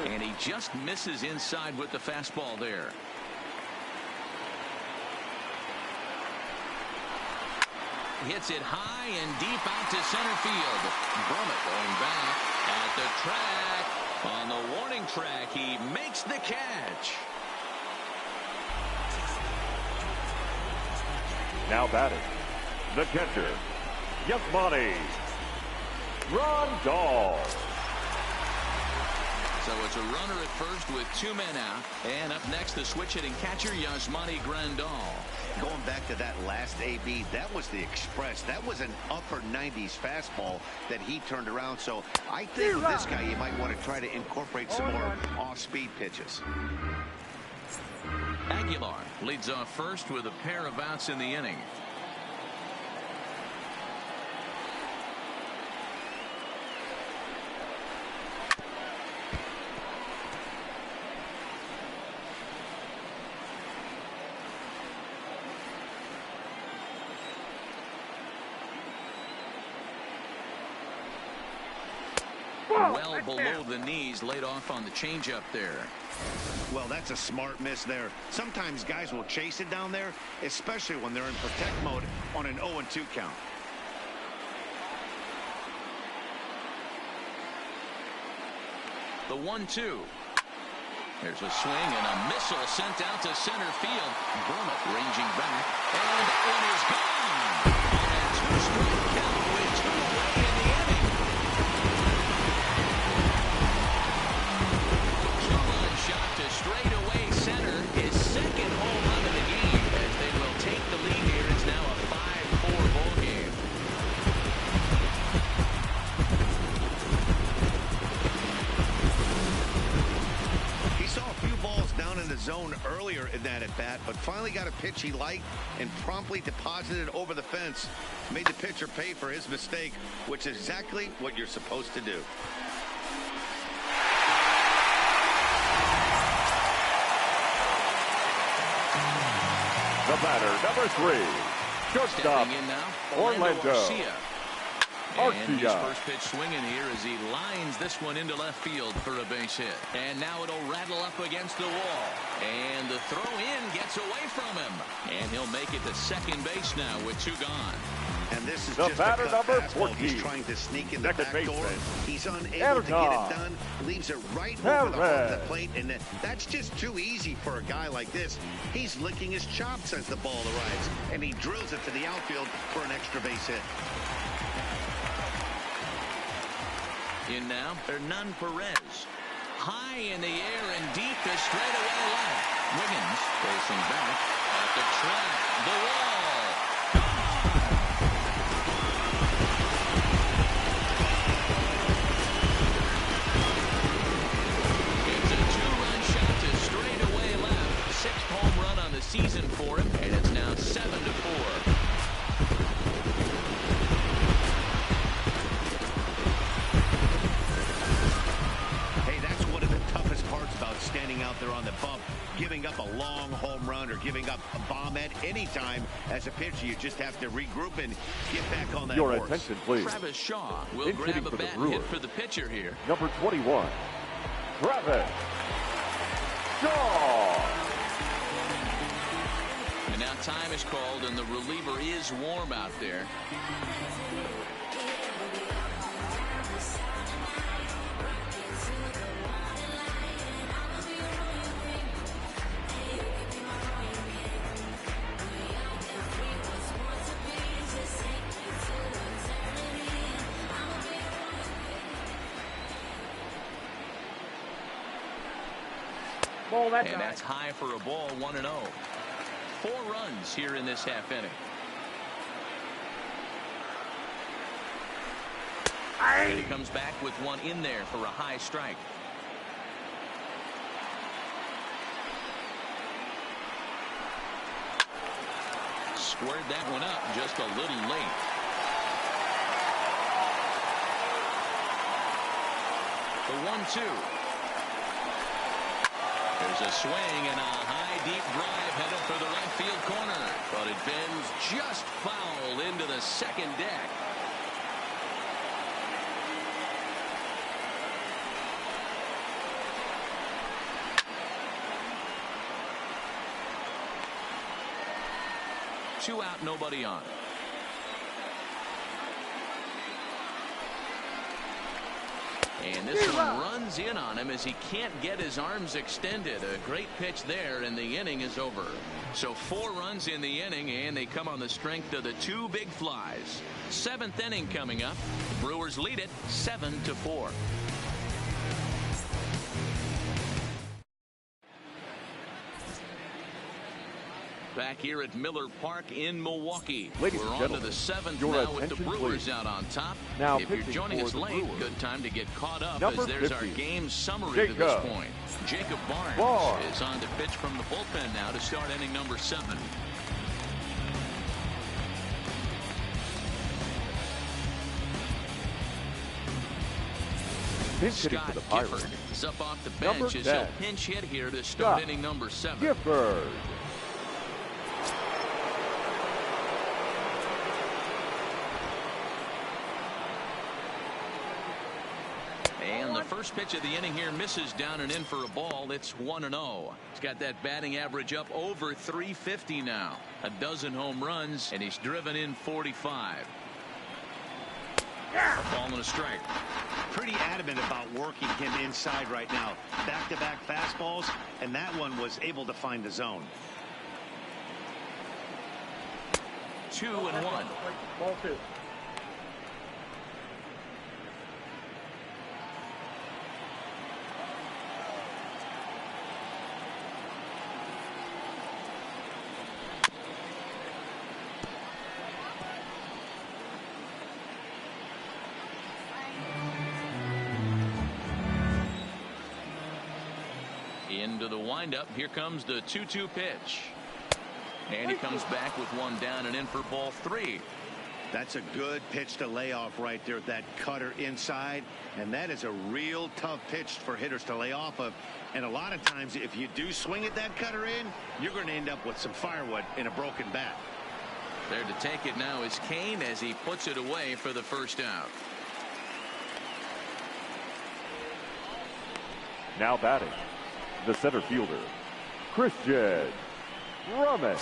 And he just misses inside with the fastball there. Hits it high and deep out to center field. Brummett going back at the track. On the warning track, he makes the catch. Now batting, the catcher, Yasmani Grandal. So it's a runner at first with 2 men out. And up next, the switch-hitting catcher, Yasmani Grandal. Going back to that last AB, that was the express. That was an upper 90s fastball that he turned around. So I think with this guy, you might want to try to incorporate some more off-speed pitches. Aguilar leads off first with a pair of outs in the inning. Well below the knees, laid off on the changeup there. Well, that's a smart miss there. Sometimes guys will chase it down there, especially when they're in protect mode on an 0-2 count. The 1-2. There's a swing and a missile sent out to center field. Brummett ranging back, and it is gone. On a 2-strike count with 2 away in the inning. 2-run shot to straightaway center. His second home run of the game. As they will take the lead here, it's now a 5-4 ball game. Down in the zone earlier in that at bat, but finally got a pitch he liked and promptly deposited over the fence. Made the pitcher pay for his mistake, which is exactly what you're supposed to do. The batter, number 3, shortstop, Stepping in now, Orlando Garcia. And his Arcia. first pitch swinging here as he lines this one into left field for a base hit. And now it'll rattle up against the wall. And the throw in gets away from him. And he'll make it to second base now with 2 gone. And this is The just batter, a cut number fastball. 14. He's trying to sneak in the Second back door. baseman, He's unable to get it done. Leaves it right over the heart of the plate. And that's just too easy for a guy like this. He's licking his chops as the ball arrives. And he drills it to the outfield for an extra base hit. In now, Hernan Perez. High in the air and deep to straightaway left. Wiggins facing back at the track. The wall. It's a 2-run shot to straightaway left. 6th home run on the season for him, and it's now 7-4. Standing out there on the bump, giving up a long home run or giving up a bomb at any time as a pitcher. You just have to regroup and get back on that Your horse. attention, please. Travis Shaw will In grab a for the bat Brewers, hit for the pitcher here. number 21, Travis Shaw. And now time is called, and the reliever is warm out there. And that's high for a ball, 1-0. 4 runs here in this half inning. And he comes back with one in there for a high strike. Squared that one up just a little late. The 1-2. There's a swing and a high deep drive headed for the right field corner, but it bends just foul into the second deck. Two out, nobody on. And this one runs in on him as he can't get his arms extended. A great pitch there, and the inning is over. So 4 runs in the inning, and they come on the strength of the 2 big flies. 7th inning coming up. The Brewers lead it 7-4. Back here at Miller Park in Milwaukee. Ladies We're and on to gentlemen, the 7th your now with the attention, Brewers please. out on top. Now if you're pitching joining for us the late, Brewers. good time to get caught up Number as there's 50, our game summary to this Jacob point. Jacob Barnes is on to pitch from the bullpen now to start inning number 7. Pinch hitting Scott for the Pirates. Gifford is up off the Number bench as he'll 10, pinch hit here to start Scott inning number 7. Gifford. And the first pitch of the inning here misses down and in for a ball. It's 1-0. He's got that batting average up over 350 now. A dozen home runs, and he's driven in 45. A ball and a strike. Pretty adamant about working him inside right now. Back-to-back fastballs, and that one was able to find the zone. 2-1. Ball 2. Into the windup. Here comes the 2-2 pitch. And he comes back with one down and in for ball 3. That's a good pitch to lay off right there. That cutter inside. And that is a real tough pitch for hitters to lay off of. And a lot of times, if you do swing at that cutter in, you're going to end up with some firewood in a broken bat. There to take it now is Kane as he puts it away for the first out. Now batting, the center fielder, Christian Drummond.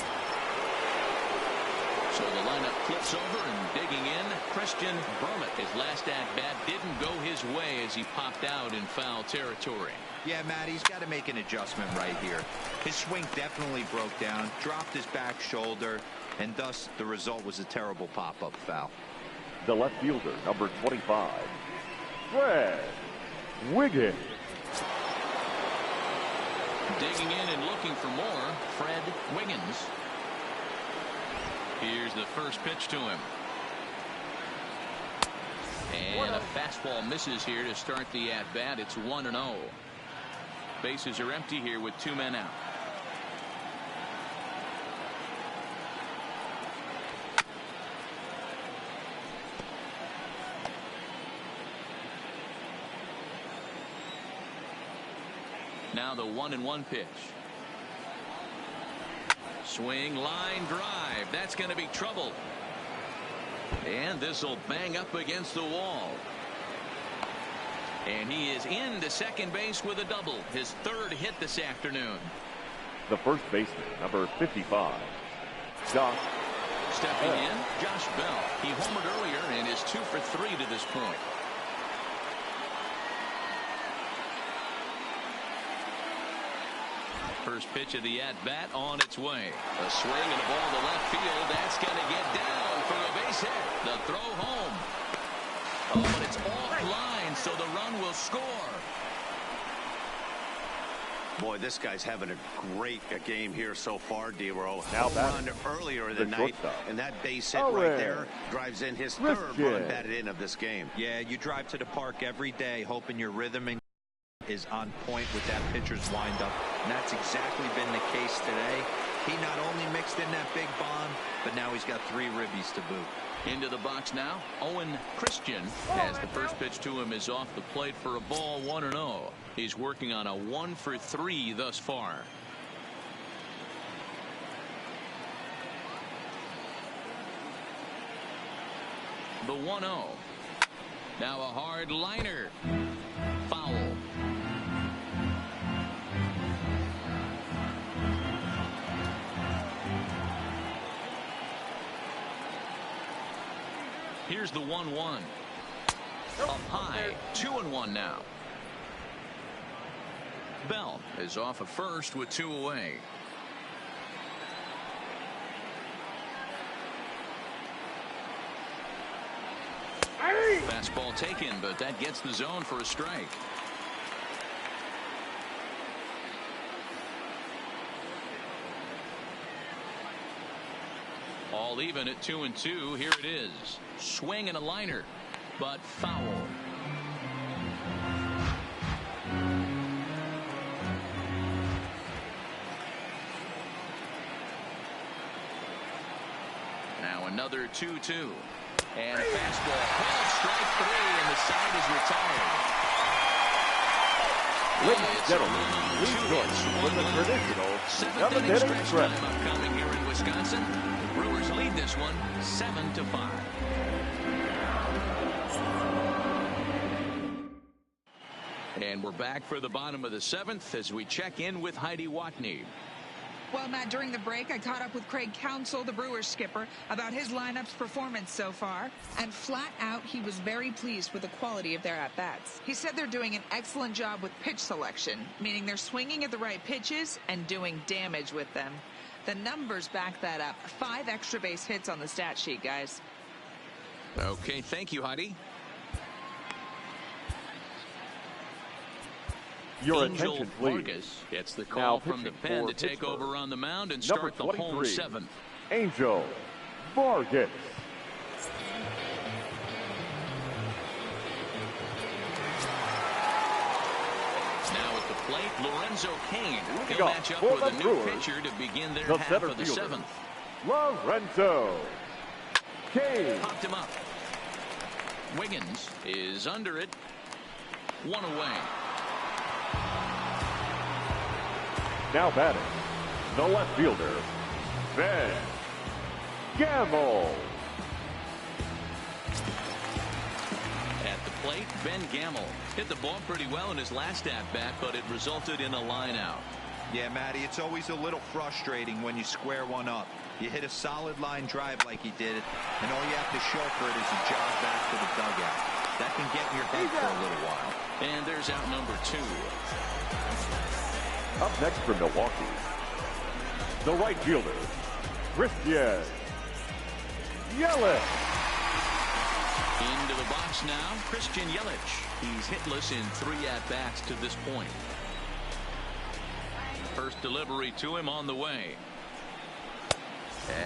So the lineup flips over and digging in, Christian Drummond. His last at-bat didn't go his way as he popped out in foul territory. Yeah, Matt, he's got to make an adjustment right here. His swing definitely broke down, dropped his back shoulder, and thus the result was a terrible pop-up foul. The left fielder, number 25, Fred Wiggins. Digging in and looking for more, Fred Wiggins. Here's the first pitch to him. And a fastball misses here to start the at-bat. It's 1-0. Bases are empty here with 2 men out. Now the 1-1 pitch. Swing, line drive. That's going to be trouble. And this will bang up against the wall. And he is into second base with a double. His 3rd hit this afternoon. The first baseman, number 55, Josh. Stepping in, Josh Bell. He homered earlier and is 2 for 3 to this point. First pitch of the at-bat on its way. A swing and a ball to left field. That's going to get down for a base hit. The throw home. Oh, but it's offline, so the run will score. Boy, this guy's having a great game here so far, D-Row. Now run earlier in the night, and that base hit right there drives in his third run batted in of this game. Yeah, you drive to the park every day hoping your rhythm is on point with that pitcher's windup, and that's exactly been the case today. He not only mixed in that big bomb, but now he's got 3 ribbies to boot. Into the box now, Owen Christian, as the first pitch to him is off the plate for a ball, 1-0. He's working on a 1 for 3 thus far. The 1-0. Now a hard liner. Foul. Here's the 1-1. Up high, 2-1 now. Bell is off of first with 2 away. Fastball taken, but that gets the zone for a strike. All even at 2-2. Here it is. Swing and a liner, but foul. Now another 2-2. And a fastball called strike 3, and the side is retired. Ladies and gentlemen, please join me with the traditional 7th-inning stretch. Upcoming here in Wisconsin. The Brewers lead this one 7-5. And we're back for the bottom of the 7th as we check in with Heidi Watney. Well, Matt, during the break, I caught up with Craig Counsell, the Brewers skipper, about his lineup's performance so far. And flat out, he was very pleased with the quality of their at-bats. He said they're doing an excellent job with pitch selection, meaning they're swinging at the right pitches and doing damage with them. The numbers back that up. 5 extra base hits on the stat sheet, guys. Okay, thank you, Heidi. Your Angel attention, please. Vargas gets the call from the pen to take over on the mound and start the home 7th. Angel Vargas. Now at the plate, Lorenzo Cain. He'll match up with a new pitcher to begin their half of the 7th. Lorenzo Cain. Popped him up. Wiggins is under it. 1 away. Now batting, the left fielder, Ben Gamel. At the plate, Ben Gamel hit the ball pretty well in his last at-bat, but it resulted in a line out. Yeah, Matty, it's always a little frustrating when you square one up. You hit a solid line drive like he did, and all you have to show for it is a jog back to the dugout. That can get in your head for a little while. And there's out number 2. Up next for Milwaukee, the right fielder, Christian Yelich. Into the box now, Christian Yelich. He's hitless in 3 at-bats to this point. First delivery to him on the way.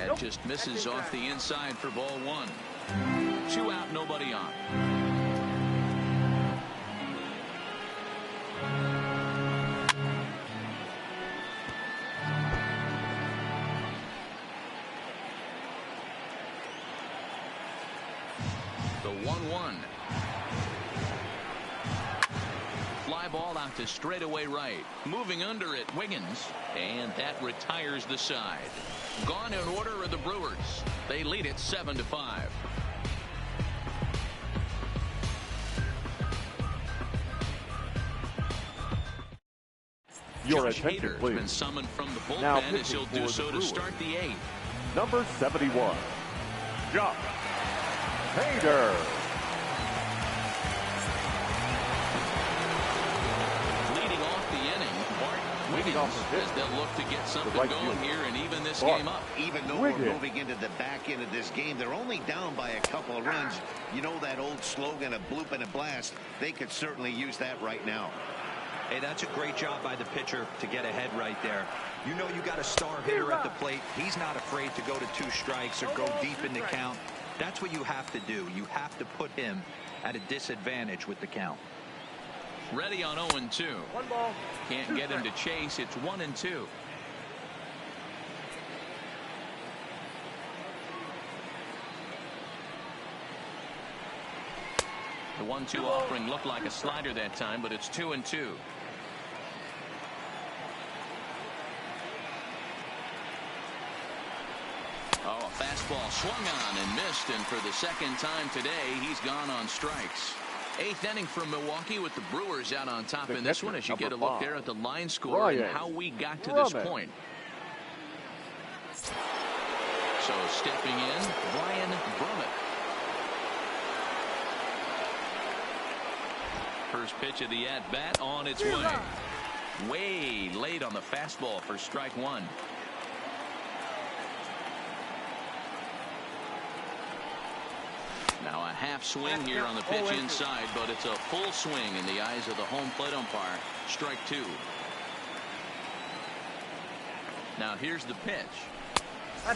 And just misses off the inside for ball 1. 2 out, nobody on. The 1-1. Fly ball out to straightaway right. Moving under it, Wiggins. And that retires the side. Gone in order are the Brewers. They lead it 7-5. Your Josh attention, Hader's please. been summoned from the Now bullpen as he'll pitching do for so the to Brewers. start the 8th. Number 71, Josh Hader. Leading off the inning, Bart Wiggins, as they'll look to get something right going field. here and even this Bart. game up. Even though Wiggins. we're moving into the back end of this game, they're only down by a couple of runs. You know that old slogan, a bloop and a blast. They could certainly use that right now. Hey, that's a great job by the pitcher to get ahead right there. You know you got a star hitter at the plate. He's not afraid to go to 2 strikes or go deep in the count. That's what you have to do. You have to put him at a disadvantage with the count. Ready on 0-2. 1 ball. Can't get him to chase. It's 1-2. The 1-2 offering looked like a slider that time, but it's 2-2. Oh, a fastball swung on and missed, and for the second time today, he's gone on strikes. 8th inning for Milwaukee with the Brewers out on top in this one as you get a look there at the line score and how we got to this point. So stepping in, Brian Brummett. First pitch of the at-bat on its way. Way late on the fastball for strike 1. Now a half swing here on the pitch inside, but it's a full swing in the eyes of the home plate umpire. Strike 2. Now here's the pitch.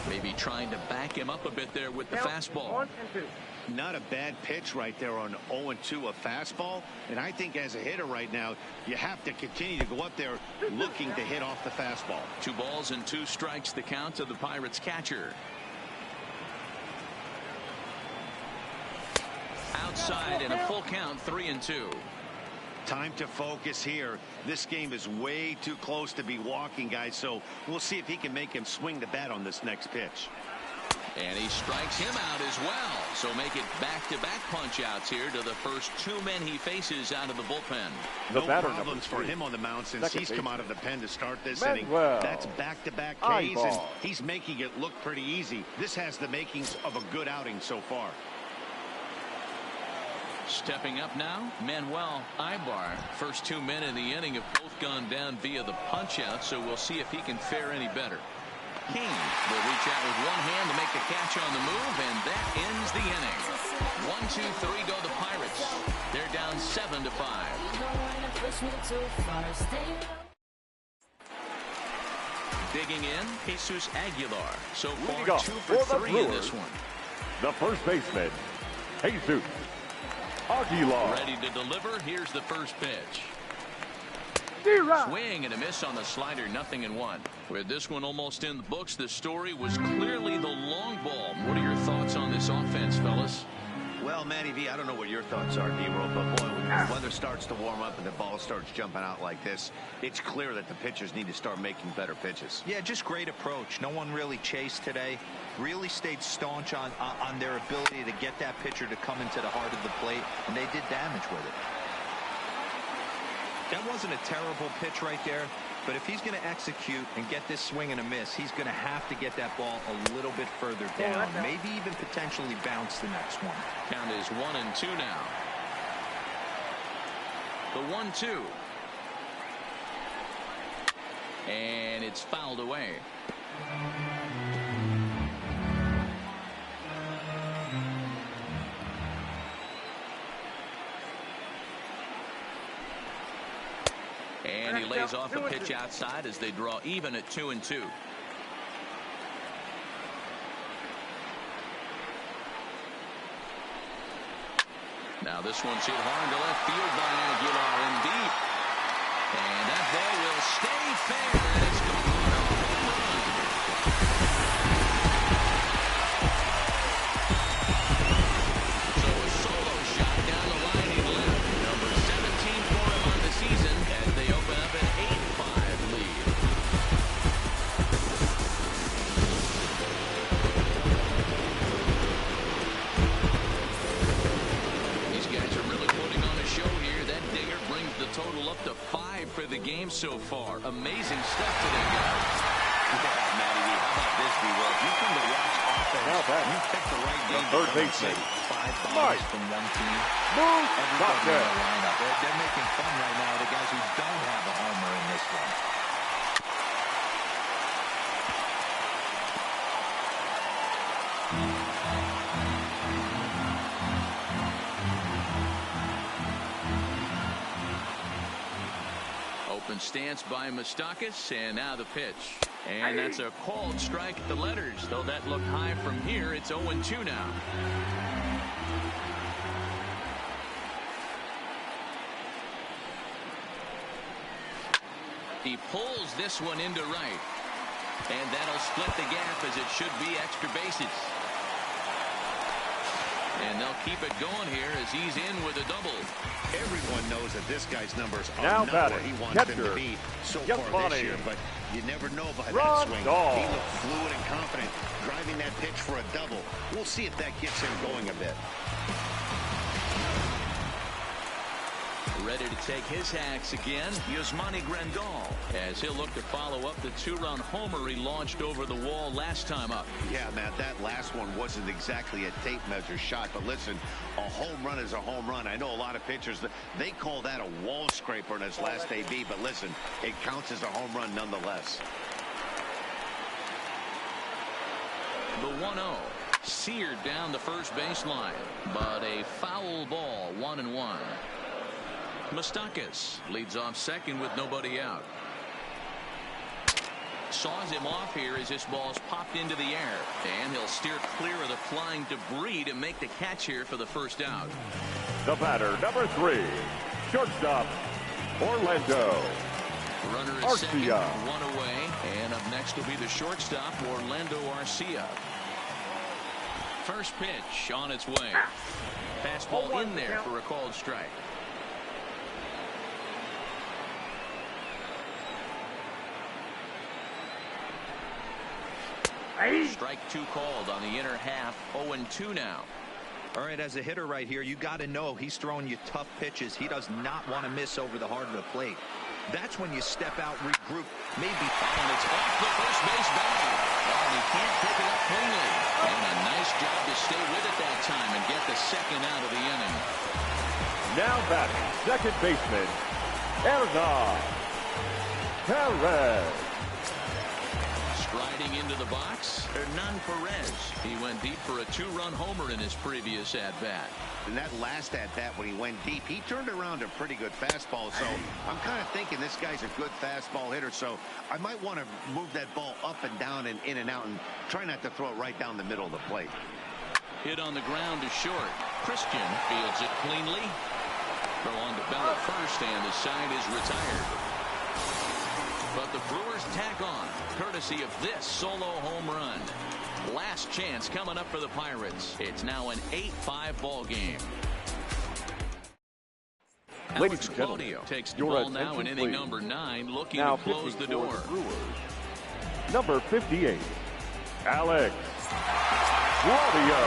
Maybe trying to back him up a bit there with the fastball. 1 and 2. Not a bad pitch right there on 0-2, a fastball. And I think as a hitter right now, you have to continue to go up there looking to hit off the fastball. 2 balls and 2 strikes the count to the Pirates catcher. Outside and a full count, 3-2. Time to focus here. This game is way too close to be walking, guys, so we'll see if he can make him swing the bat on this next pitch. And he strikes him out as well. So make it back-to-back punch-outs here to the first 2 men he faces out of the bullpen. No problems for him on the mound since he's come out of the pen to start this inning. That's back-to-back Ks, and he's making it look pretty easy. This has the makings of a good outing so far. Stepping up now, Manuel Ibar. First 2 men in the inning have both gone down via the punch-out, so we'll see if he can fare any better. King will reach out with one hand to make the catch on the move, and that ends the inning. 1-2-3 go the Pirates. They're down 7-5. Digging in, Jesus Aguilar. So far 2 for 3 in this one. The first baseman, Jesus Aguilar. Ready to deliver. Here's the first pitch. Swing and a miss on the slider, 0-1. With this one almost in the books, the story was clearly the long ball. What are your thoughts on this offense, fellas? Well, Manny V, I don't know what your thoughts are, D-Roll, but boy, when the weather starts to warm up and the ball starts jumping out like this, it's clear that the pitchers need to start making better pitches. Yeah, just great approach. No one really chased today. Really stayed staunch on their ability to get that pitcher to come into the heart of the plate, and they did damage with it. That wasn't a terrible pitch right there, but if he's going to execute and get this swing and a miss, he's going to have to get that ball a little bit further down, maybe even potentially bounce the next one. Count is 1-2 now. The 1-2. And it's fouled away. And he lays off a pitch outside as they draw even at 2-2. Now this one's hit hard to left field by Aguilar and deep. And that ball will stay fair, and it's gone. So a solo shot down the line he left. Number 17 for him on the season as they open up an 8-5 lead. These guys are really putting on a show here. That dinger brings the total up to 5 for the game so far. Amazing stuff today, guys. Yeah, Matty, how about this, D-Roll? If you come to watch offense, you pick the right game. Third baseman, 5 bombs from one team. Everybody in the lineup. They're making fun right now of the guys who don't have a homer in this one. Open stance by Moustakas, and now the pitch. And that's a called strike at the letters. Though that looked high from here, it's 0-2 now. He pulls this one into right. And that'll split the gap as it should be extra bases. And they'll keep it going here as he's in with a double. Everyone knows that this guy's numbers are Now not where he wants them to be so far this year, but you never know by that swing. He looked fluid and confident driving that pitch for a double. We'll see if that gets him going a bit. Ready to take his hacks again, Yasmani Grandal, as he'll look to follow up the two-run homer he launched over the wall last time up. Yeah, Matt, that last one wasn't exactly a tape measure shot, but listen, a home run is a home run. I know a lot of pitchers, they call that a wall scraper in his last AB, but listen, it counts as a home run nonetheless. The 1-0 seared down the first baseline, but a foul ball, 1-1. Moustakas leads off second with nobody out. Saws him off here as this ball's popped into the air, and he'll steer clear of the flying debris to make the catch here for the first out. The batter, number 3, shortstop, Orlando Runner is Arcia. second, one away, and up next will be the shortstop, Orlando Arcia. First pitch on its way. Fastball in there for a called strike. Strike 2 called on the inner half. 0-2 now. All right, as a hitter right here, you got to know he's throwing you tough pitches. He does not want to miss over the heart of the plate. That's when you step out, regroup, maybe. And it's off the first base bag. And he can't pick it up cleanly. And a nice job to stay with it that time and get the second out of the inning. Now batting, second baseman, Hernan Perez. Striding into the box, Hernan Perez. He went deep for a 2-run homer in his previous at-bat. And that last at-bat when he went deep, he turned around a pretty good fastball. So I'm kind of thinking this guy's a good fastball hitter. So I might want to move that ball up and down and in and out and try not to throw it right down the middle of the plate. Hit on the ground to short. Christian fields it cleanly. Throw on to Bell at first, and the side is retired. But the Brewers tack on, courtesy of this solo home run. Last chance coming up for the Pirates. It's now an 8-5 ball game. Ladies Alex and gentlemen, Claudio takes the your ball now in attention, inning please. number 9, looking Now to close the pitching for door. the Brewers, number 58, Alex Claudio.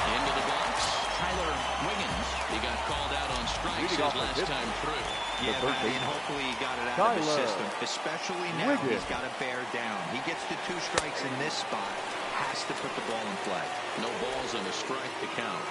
Into the box, Tyler Wiggins. He got called out on strikes Leading his off the last hit. time through. Yeah, third Matty, and baseman, hopefully he got it out of his Tyler system. Especially now, Wiggins. he's got to bear down. He gets the 2 strikes in this spot, has to put the ball in play. No balls and a strike to count.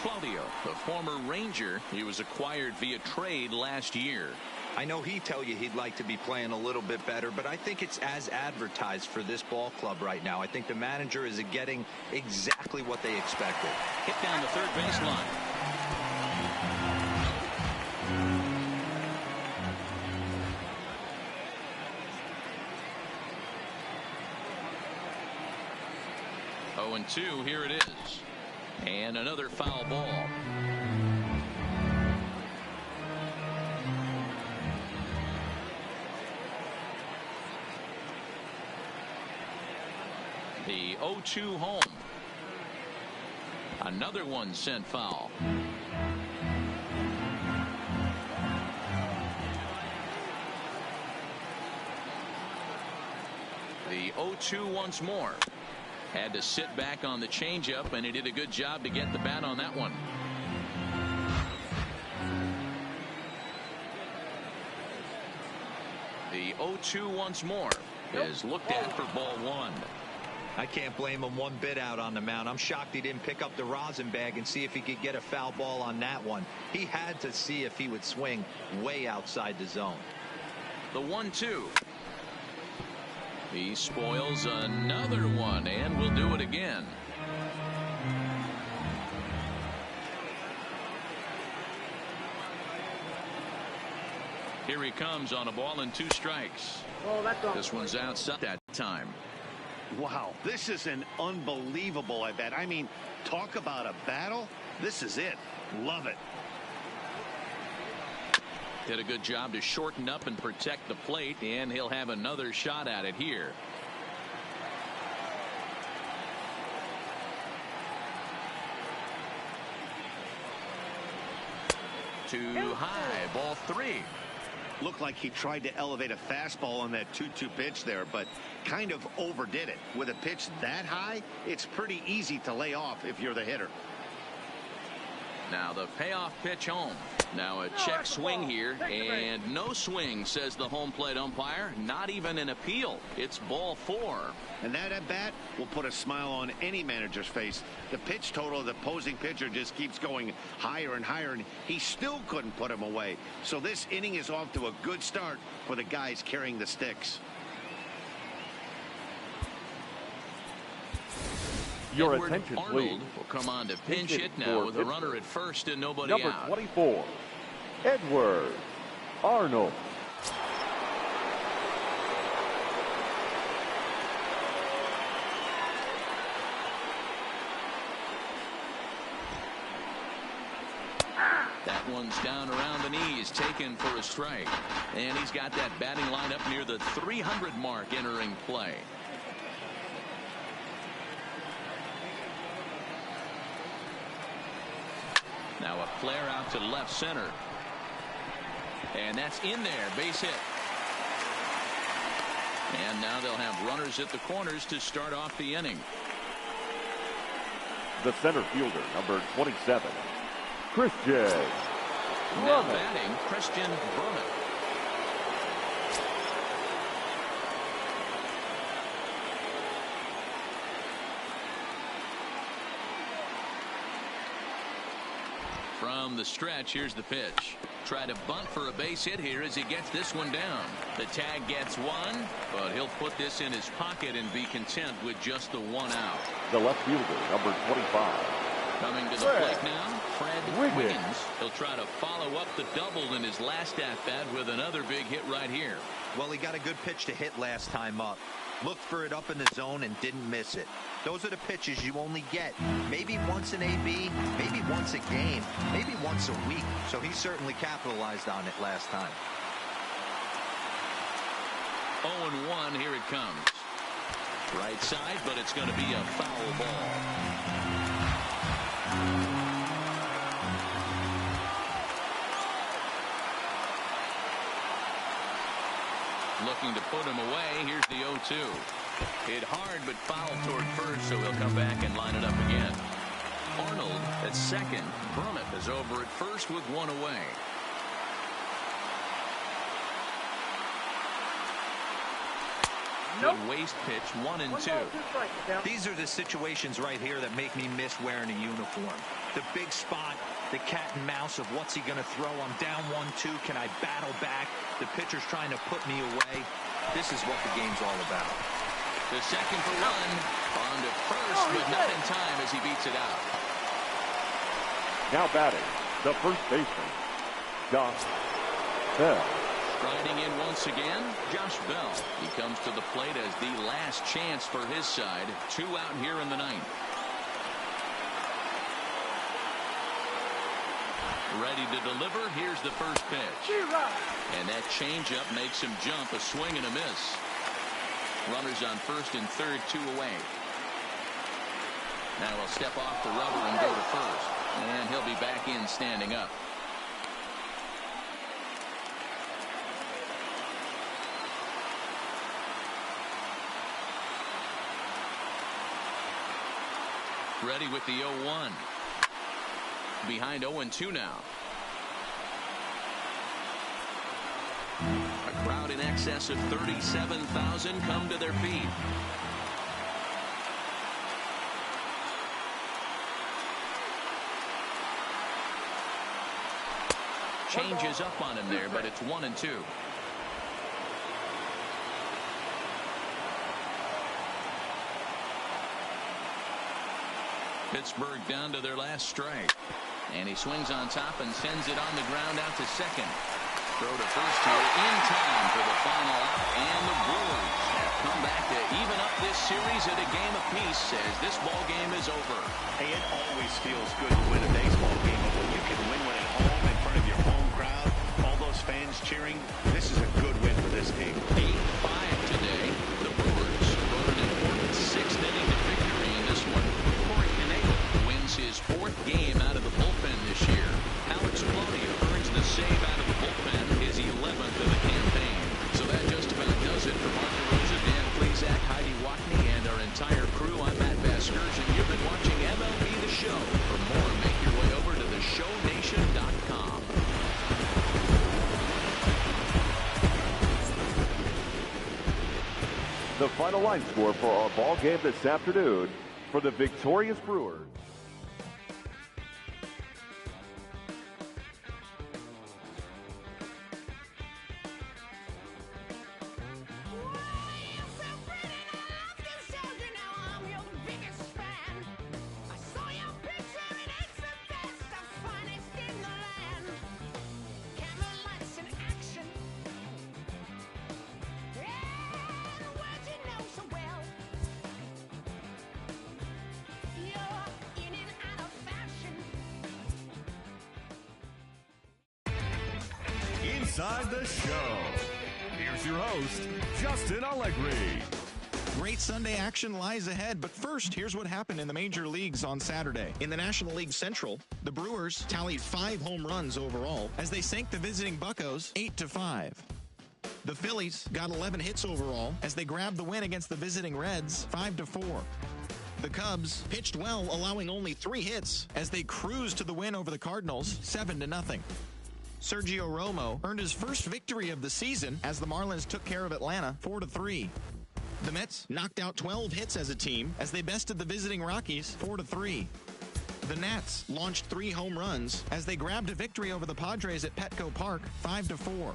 Claudio, the former Ranger, he was acquired via trade last year. I know he'd tell you he'd like to be playing a little bit better, but I think it's as advertised for this ball club right now. I think the manager is getting exactly what they expected. Hit down the third baseline. Oh, and 2, here it is. And another foul ball. The 0-2 home. Another one sent foul. The 0-2 once more. Had to sit back on the changeup, and he did a good job to get the bat on that one. The 0-2 once more is looked at for ball 1. I can't blame him one bit out on the mound. I'm shocked he didn't pick up the rosin bag and see if he could get a foul ball on that one. He had to see if he would swing way outside the zone. The 1-2. He spoils another one, and will do it again. Here he comes on a ball and 2 strikes. Oh, that's on. This one's outside that time. Wow, this is an unbelievable at bat. I mean, talk about a battle. This is it. Love it. Did a good job to shorten up and protect the plate, and he'll have another shot at it here. Too high, ball 3. Looked like he tried to elevate a fastball on that 2-2 pitch there, but kind of overdid it. With a pitch that high, it's pretty easy to lay off if you're the hitter. Now the payoff pitch home. Now a check swing here, and no swing, says the home plate umpire. Not even an appeal. It's ball 4. And that at bat will put a smile on any manager's face. The pitch total of the opposing pitcher just keeps going higher and higher, and he still couldn't put him away. So this inning is off to a good start for the guys carrying the sticks. Your Edward attention, Arnold please. will come on to pinch hit now with a runner at first and nobody Number out. 24, Edward Arnold. That one's down around the knees, taken for a strike. And he's got that batting lineup near the 300 mark entering play. Now a flare out to left center. And that's in there, base hit. And now they'll have runners at the corners to start off the inning. The center fielder, number 27, Christian. Now batting, Christian Brummett. From the stretch, here's the pitch. Try to bunt for a base hit here as he gets this one down. The tag gets one, but he'll put this in his pocket and be content with just the 1 out. The left fielder, number 25. Coming to the plate now, Fred Wiggins. He'll try to follow up the double in his last at-bat with another big hit right here. Well, he got a good pitch to hit last time up. Looked for it up in the zone and didn't miss it. Those are the pitches you only get maybe once in AB, maybe once a game, maybe once a week. So he certainly capitalized on it last time. 0-1, here it comes. Right side, but it's going to be a foul ball. Looking to put him away. Here's the 0-2. Hit hard but foul toward first, so he'll come back and line it up again. Arnold at second. Brummett is over at first with 1 away. Good waste pitch, 1 and 2. These are the situations right here that make me miss wearing a uniform. The big spot, the cat and mouse of what's he going to throw. I'm down 1-2. Can I battle back? The pitcher's trying to put me away. This is what the game's all about. The second for 1. On to first, but not in time as he beats it out. Now batting, the first baseman, Josh Bell. Riding in once again, Josh Bell. He comes to the plate as the last chance for his side. 2 out here in the 9th. Ready to deliver. Here's the first pitch. And that changeup makes him jump. A swing and a miss. Runners on first and third, 2 away. Now he'll step off the rubber and go to first. And he'll be back in standing up. Ready with the 0-1. Behind 0-2 now. A crowd in excess of 37,000 come to their feet. Changes up on him there, but it's 1-2. Pittsburgh down to their last strike. And he swings on top and sends it on the ground out to second. Throw to first here in time for the final out. And the Brewers have come back to even up this series at a game apiece as this ball game is over. Hey, it always feels good to win a baseball game, but when you can win one at home in front of your home crowd, all those fans cheering, this is a good win for this team. 8-5 today. The Brewers wrote an important sixth-inning victory in this one. Corey Canale wins his fourth game out of the bullpen this year. Alex Plonia earns the save out of the bullpen, his 11th of the campaign. So that just about does it for Mark DeRosa, Dan Plesac, Heidi Watney, and our entire crew. I'm Matt Vasgersian. You've been watching MLB The Show. For more, make your way over to theshownation.com. The final line score for our ball game this afternoon for the victorious Brewers. Inside the show. Here's your host, Justin Allegri. Great Sunday action lies ahead, but first, here's what happened in the major leagues on Saturday. In the National League Central, the Brewers tallied 5 home runs overall as they sank the visiting Buccos 8-5. The Phillies got 11 hits overall as they grabbed the win against the visiting Reds 5-4. The Cubs pitched well, allowing only 3 hits as they cruised to the win over the Cardinals 7-0. Sergio Romo earned his first victory of the season as the Marlins took care of Atlanta 4-3. The Mets knocked out 12 hits as a team as they bested the visiting Rockies 4-3. The Nats launched 3 home runs as they grabbed a victory over the Padres at Petco Park 5-4.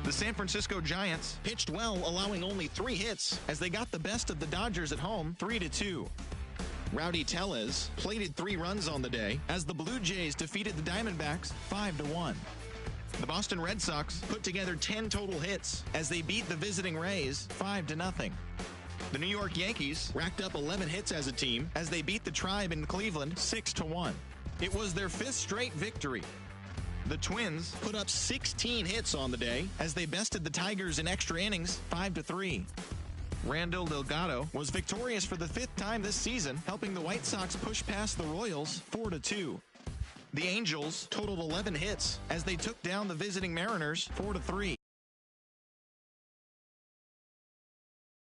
The San Francisco Giants pitched well, allowing only 3 hits as they got the best of the Dodgers at home 3-2. Rowdy Tellez plated 3 runs on the day as the Blue Jays defeated the Diamondbacks 5-1. The Boston Red Sox put together 10 total hits as they beat the visiting Rays 5-0. The New York Yankees racked up 11 hits as a team as they beat the Tribe in Cleveland 6-1. It was their 5th straight victory. The Twins put up 16 hits on the day as they bested the Tigers in extra innings 5-3. Randall Delgado was victorious for the 5th time this season, helping the White Sox push past the Royals 4-2. The Angels totaled 11 hits as they took down the visiting Mariners 4-3.